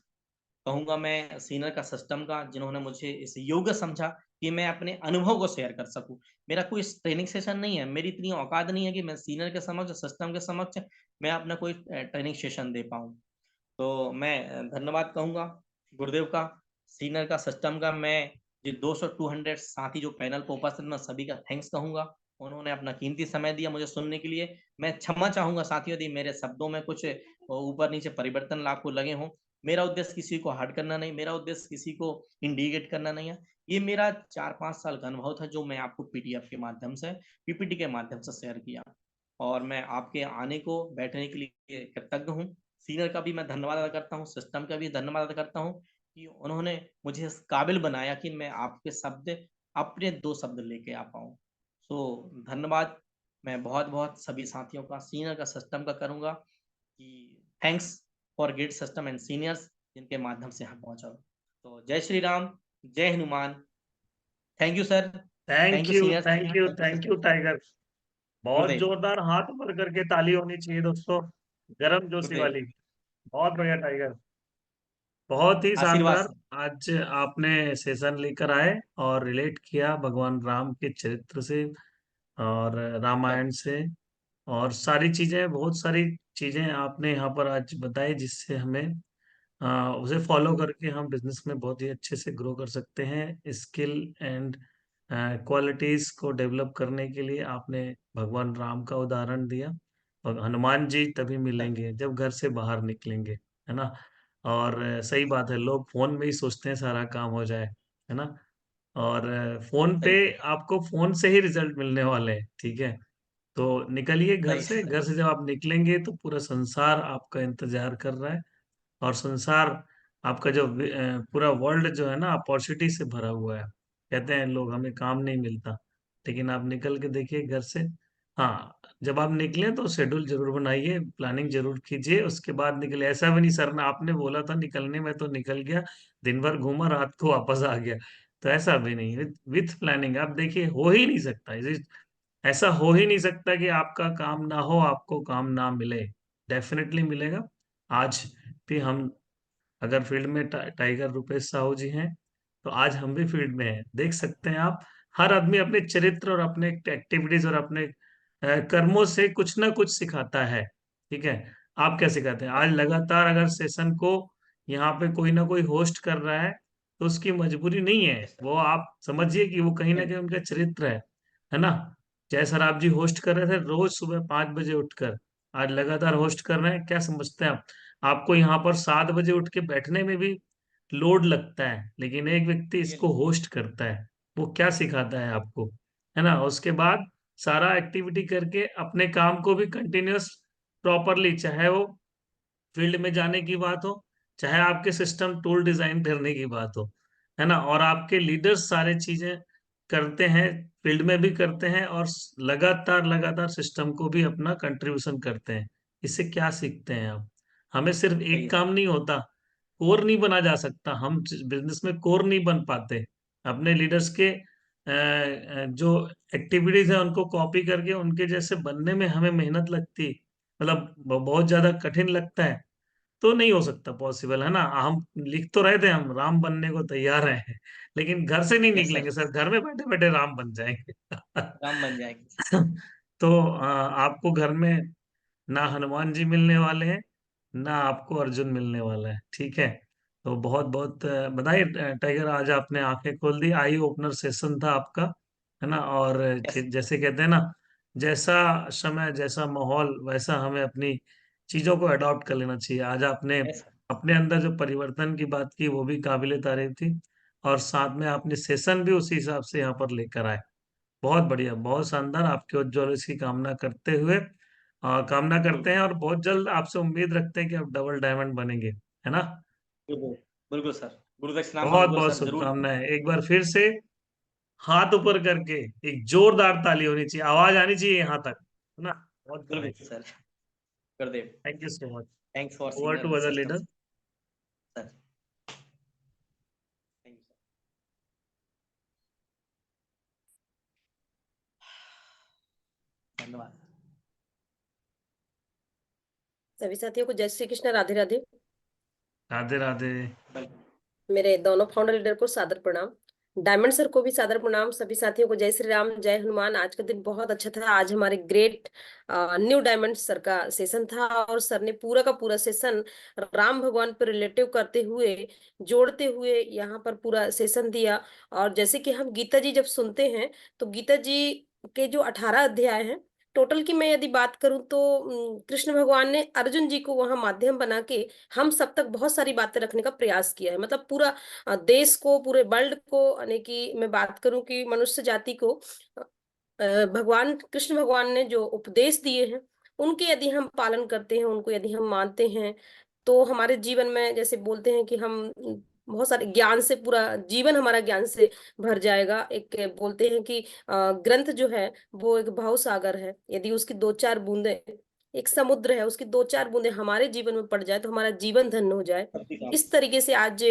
कहूँगा मैं सीनियर का, सिस्टम का, जिन्होंने मुझे इस योग्य समझा कि मैं अपने अनुभव को शेयर कर सकूँ। मेरा कोई ट्रेनिंग सेशन नहीं है, मेरी इतनी औकात नहीं है कि मैं सीनियर के समक्ष, सिस्टम के समक्ष मैं अपना कोई ट्रेनिंग सेशन दे पाऊँ। तो मैं धन्यवाद कहूँगा गुरुदेव का, सीनियर का, सिस्टम का। मैं ये 200-200 साथी जो पैनल पर उपस्थित, मैं सभी का थैंक्स कहूँगा। उन्होंने अपना कीमती समय दिया मुझे सुनने के लिए। मैं क्षमा चाहूँगा साथियों, यदि मेरे शब्दों में कुछ ऊपर-नीचे परिवर्तन आपको लगे हों। मेरा उद्देश्य किसी को हर्ट करना नहीं, मेरा उद्देश्य किसी को इंडिकेट करना नहीं है। ये मेरा 4-5 साल का अनुभव था, जो मैं आपको पीडीएफ के माध्यम से, पीपीटी के माध्यम से शेयर किया। और मैं आपके आने को, बैठने के लिए कृतज्ञ हूँ। सीनियर का भी मैं धन्यवाद अदा करता हूँ, सिस्टम का भी धन्यवाद अदा करता हूँ कि उन्होंने मुझे इस काबिल बनाया कि मैं आपके शब्द, अपने 2 शब्द लेके आ पाऊँ। सो धन्यवाद मैं बहुत-बहुत सभी साथियों का, सीनियर का, सिस्टम का करूँगा कि thanks for great system and seniors, जिनके माध्यम से यहाँ पहुँचा हूँ। तो जय श्री राम, जय Hanuman. Thank you sir, thank thank you you, seniors, thank you, thank you thank you system. Tiger. बहुत गुरुदेव, जोरदार हाथ भर करके ताली होनी चाहिए दोस्तों, गर्म जोशी गुरुदेव, वाली। बहुत बढ़िया टाइगर, बहुत ही आशीर्वाद शानदार। सर। आज आपने सेशन लेकर आए और रिलेट किया भगवान राम के चरित्र से और सर, रामायण से, और सारी चीजें, बहुत सारी चीजें आपने यहाँ पर आज बताई, जिससे हमें उसे फॉलो करके हम बिजनेस में बहुत ही अच्छे से ग्रो कर सकते हैं। स्किल एंड क्वालिटीज को डेवलप करने के लिए आपने भगवान राम का उदाहरण दिया, और हनुमान जी तभी सर, मिलेंगे जब घर से बाहर निकलेंगे, है ना। और सही बात है, लोग फोन में ही सोचते हैं सारा काम हो जाए, है ना। और फोन पे सही सर, आपको फोन से ही रिजल्ट मिलने वाले हैं, ठीक है। तो निकलिए घर सही से, सर, घर से जब आप निकलेंगे तो पूरा संसार आपका इंतजार कर रहा है, और संसार आपका जो पूरा वर्ल्ड जो है ना अपॉर्चुनिटी से भरा हुआ है। कहते हैं लोग हमें काम नहीं मिलता, लेकिन आप निकल के देखिए घर से। हाँ, जब आप निकले तो शेड्यूल जरूर बनाइए, प्लानिंग जरूर कीजिए, उसके बाद निकले। ऐसा भी नहीं सर ना, आपने बोला था निकलने में तो निकल गया, दिन भर घूमा, रात को वापस आ गया। तो ऐसा भी नहीं, विथ प्लानिंग आप देखिए, हो ही नहीं सकता। ऐसा हो ही नहीं सकता कि आपका काम ना हो, आपको काम ना मिले। डेफिनेटली मिलेगा। आज भी हम, अगर फील्ड में टाइगर रुपेश साहू जी हैं, तो आज हम भी फील्ड में हैं, देख सकते हैं आप। हर आदमी अपने चरित्र और अपने एक्टिविटीज और अपने कर्मों से कुछ ना कुछ सिखाता है, ठीक है। आप क्या सिखाते हैं? आज लगातार अगर सेशन को यहाँ पे कोई ना कोई होस्ट कर रहा है, तो उसकी मजबूरी नहीं है यस सर, वो, आप समझिए कि वो कहीं ना कहीं उनका चरित्र है ना। जय सर आप जी होस्ट कर रहे थे रोज सुबह 5 बजे उठकर, आज लगातार होस्ट कर रहे हैं, क्या समझते हैं आप? आपको यहाँ पर 7 बजे उठ के बैठने में भी लोड लगता है, लेकिन एक व्यक्ति इसको रियली, होस्ट करता है, वो क्या सिखाता है आपको, है ना। उसके बाद सारा एक्टिविटी करके अपने काम को भी कंटिन्यूअस प्रॉपरली, चाहे वो फील्ड में जाने की बात हो, चाहे आपके सिस्टम टूल डिजाइन करने की बात हो, है ना। और आपके लीडर्स सारे चीजें करते हैं, फील्ड में भी करते हैं, और लगातार लगातार सिस्टम को भी अपना कंट्रीब्यूशन करते हैं। इससे क्या सीखते हैं आप? हमें सिर्फ सही एक है। काम नहीं होता, कोर नहीं बना जा सकता, हम बिजनेस में कोर नहीं बन पाते। अपने लीडर्स के जो एक्टिविटीज है उनको कॉपी करके उनके जैसे बनने में हमें मेहनत लगती है, मतलब बहुत ज्यादा कठिन लगता है। तो नहीं हो सकता पॉसिबल, है ना। हम लिख तो रहे थे हम राम बनने को तैयार हैं, लेकिन घर से नहीं यस सर। निकलेंगे सर, घर में बैठे बैठे राम बन जाएंगे। राम बन जाएंगे। तो आपको घर में ना हनुमान जी मिलने वाले हैं, ना आपको अर्जुन मिलने वाला है, ठीक है। तो बहुत बहुत बधाई टाइगर, आज आपने आंखें खोल दी, आई ओपनर सेशन था आपका, है ना। और यस। जैसे कहते हैं ना, जैसा समय जैसा माहौल वैसा हमें अपनी चीजों को अडॉप्ट कर लेना चाहिए। आज आपने यस सर। अपने अंदर जो परिवर्तन की बात की वो भी काबिले तारीफ थी, और साथ में आपने सेशन भी उसी हिसाब से यहाँ पर लेकर आए। बहुत बढ़िया, बहुत शानदार, आपके उज्ज्वल की कामना करते हुए कामना करते हैं, और बहुत जल्द आपसे उम्मीद रखते हैं कि आप डबल डायमंड बनेंगे, है ना। बिल्कुल बिल्कुल सर। गुरु दक्षिणाम बहुत अनुग्रह बहुत सर जरूर। शुभकामनाएं, एक बार फिर से हाथ ऊपर करके एक जोरदार ताली होनी चाहिए, आवाज आनी चाहिए यहाँ तक, है ना। बहुत बधाई। बिल्कुल सर। गुरुदेव। Thank you so much. Thanks for over seeing to our other system leader. Sir. Thank you sir. धन्यवाद। सभी साथियों को जय श्री कृष्ण, राधे राधे। राधे राधे। मेरे दोनों फाउंडर लीडर को सादर प्रणाम, डायमंड सर को भी सादर प्रणाम, सभी साथियों को जय श्री राम, जय हनुमान। आज का दिन बहुत अच्छा था। आज हमारे ग्रेट न्यू डायमंड सर का सेशन था, और सर ने पूरा का पूरा सेशन राम भगवान पर रिलेटिव करते हुए, जोड़ते हुए यहाँ पर पूरा सेशन दिया। और जैसे कि हम गीता जी जब सुनते हैं, तो गीता जी के जो 18 अध्याय हैं टोटल की, मैं यदि बात करूं तो कृष्ण भगवान ने अर्जुन जी को वहां माध्यम बना के हम सब तक बहुत सारी बातें रखने का प्रयास किया है। मतलब पूरा देश को, पूरे वर्ल्ड को, यानी कि मैं बात करूं कि मनुष्य जाति को भगवान कृष्ण भगवान ने जो उपदेश दिए हैं उनके यदि हम पालन करते हैं, उनको यदि हम मानते हैं, तो हमारे जीवन में, जैसे बोलते हैं कि हम बहुत सारे ज्ञान से, पूरा जीवन हमारा ज्ञान से भर जाएगा। एक बोलते हैं कि ग्रंथ जो है वो एक भाव सागर है, यदि उसकी दो चार बूंदे, एक समुद्र है, उसकी दो चार बूंदे हमारे जीवन में पड़ जाए तो हमारा जीवन धन्य हो जाए। इस तरीके से आज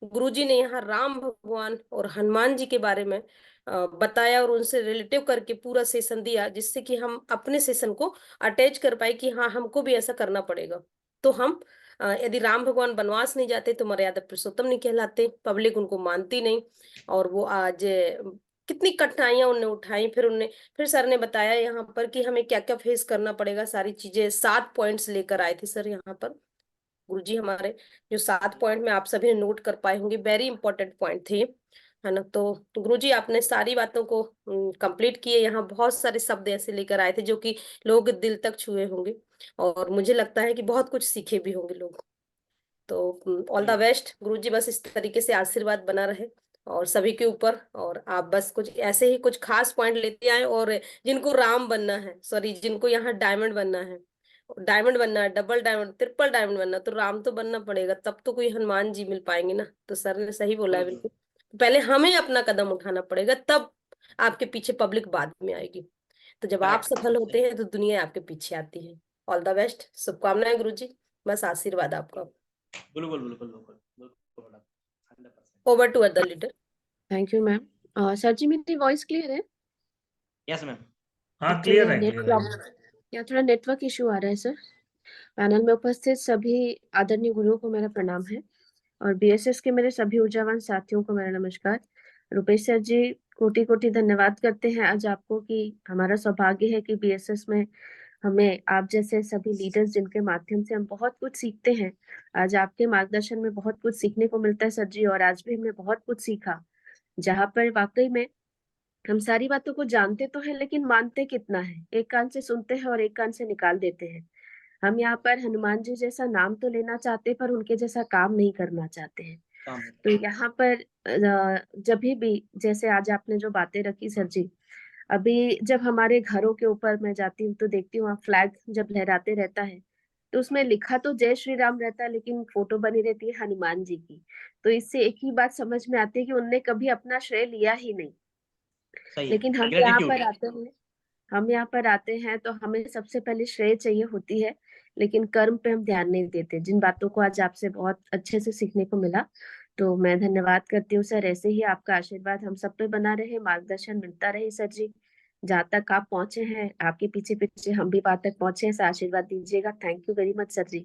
गुरुजी ने यहाँ राम भगवान और हनुमान जी के बारे में बताया, और उनसे रिलेटिव करके पूरा सेशन दिया, जिससे कि हम अपने सेशन को अटैच कर पाए कि हाँ, हमको भी ऐसा करना पड़ेगा। तो हम यदि राम भगवान वनवास नहीं जाते तो मर्यादा पुरुषोत्तम नहीं कहलाते, पब्लिक उनको मानती नहीं। और वो आज कितनी कठिनाइयां उन्होंने उठाई, फिर सर ने बताया यहाँ पर कि हमें क्या क्या फेस करना पड़ेगा, सारी चीजें 7 पॉइंट्स लेकर आए थे सर यहाँ पर गुरुजी हमारे। जो 7 पॉइंट में आप सभी ने नोट कर पाए होंगे, वेरी इंपॉर्टेंट पॉइंट थे, है ना। तो गुरुजी आपने सारी बातों को कंप्लीट किए। यहाँ बहुत सारे शब्द ऐसे लेकर आए थे जो कि लोगों के दिल तक छुए होंगे, और मुझे लगता है कि बहुत कुछ सीखे भी होंगे लोग। तो ऑल द बेस्ट गुरुजी, बस इस तरीके से आशीर्वाद बना रहे और सभी के ऊपर। और आप बस कुछ ऐसे ही कुछ खास पॉइंट लेते आए, और जिनको राम बनना है, सॉरी, जिनको यहाँ डायमंड बनना है, डायमंड बनना है, डबल डायमंड, ट्रिपल डायमंड बनना, तो राम तो बनना पड़ेगा, तब तो कोई हनुमान जी मिल पाएंगे ना। तो सर ने सही बोला है बिल्कुल बिल्कुल। पहले हमें अपना कदम उठाना पड़ेगा, तब आपके पीछे पब्लिक बाद में आएगी। तो जब आप करेक्ट। सफल होते हैं तो दुनिया आपके पीछे आती है। ऑल द बेस्ट, शुभकामनाएं गुरुजी, बस आशीर्वाद आपका। बिल्कुल बिल्कुल बिल्कुल बिल्कुल 100%। Over to other leader. Thank you ma'am. Sir ji, मेरी वॉइस क्लियर है? Yes ma'am. हाँ, तो या क्लियर है, नेट क्लियर है। प्रॉब्लम, या थोड़ा नेटवर्क इशू आ रहा है सर। पैनल में उपस्थित सभी आदरणीय गुरुओं को मेरा प्रणाम है, और बीएसएस के मेरे सभी ऊर्जावान साथियों को मेरा नमस्कार। रुपेश सर जी, कोटि कोटि धन्यवाद करते हैं आज आपको कि हमारा सौभाग्य है कि बीएसएस में हमें आप जैसे सभी लीडर्स, जिनके माध्यम से हम बहुत कुछ सीखते हैं, आज आपके मार्गदर्शन में बहुत कुछ सीखने को मिलता है सर जी। और आज भी हमने बहुत कुछ सीखा, जहाँ पर वाकई में हम सारी बातों को जानते तो हैं, लेकिन मानते कितना है। एक कान से सुनते हैं और एक कान से निकाल देते हैं। हम यहाँ पर हनुमान जी जैसा नाम तो लेना चाहते, पर उनके जैसा काम नहीं करना चाहते हैं। काम तो यहाँ पर जब भी, जैसे आज आपने जो बातें रखी सर जी, अभी जब हमारे घरों के ऊपर मैं जाती हूँ तो देखती हूँ, फ्लैग जब लहराते रहता है, तो उसमें लिखा तो जय श्री राम रहता है, लेकिन फोटो बनी रहती है हनुमान जी की। तो इससे एक ही बात समझ में आती है कि उनने कभी अपना श्रेय लिया ही नहीं। सही है, लेकिन ग्रेटिट्यूड। हम यहाँ पर आते हैं तो हमें सबसे पहले श्रेय चाहिए होती है, लेकिन कर्म पे हम ध्यान नहीं देते। जिन बातों को आज आपसे बहुत अच्छे से सीखने को मिला, तो मैं धन्यवाद करती हूँ सर। ऐसे ही आपका आशीर्वाद हम सब पे बना रहे, मार्गदर्शन मिलता रहे सर जी। जहाँ तक आप पहुंचे हैं, आपके पीछे पीछे हम भी वहां तक पहुंचे हैं, ऐसा आशीर्वाद दीजिएगा। Thank you very much sir ji.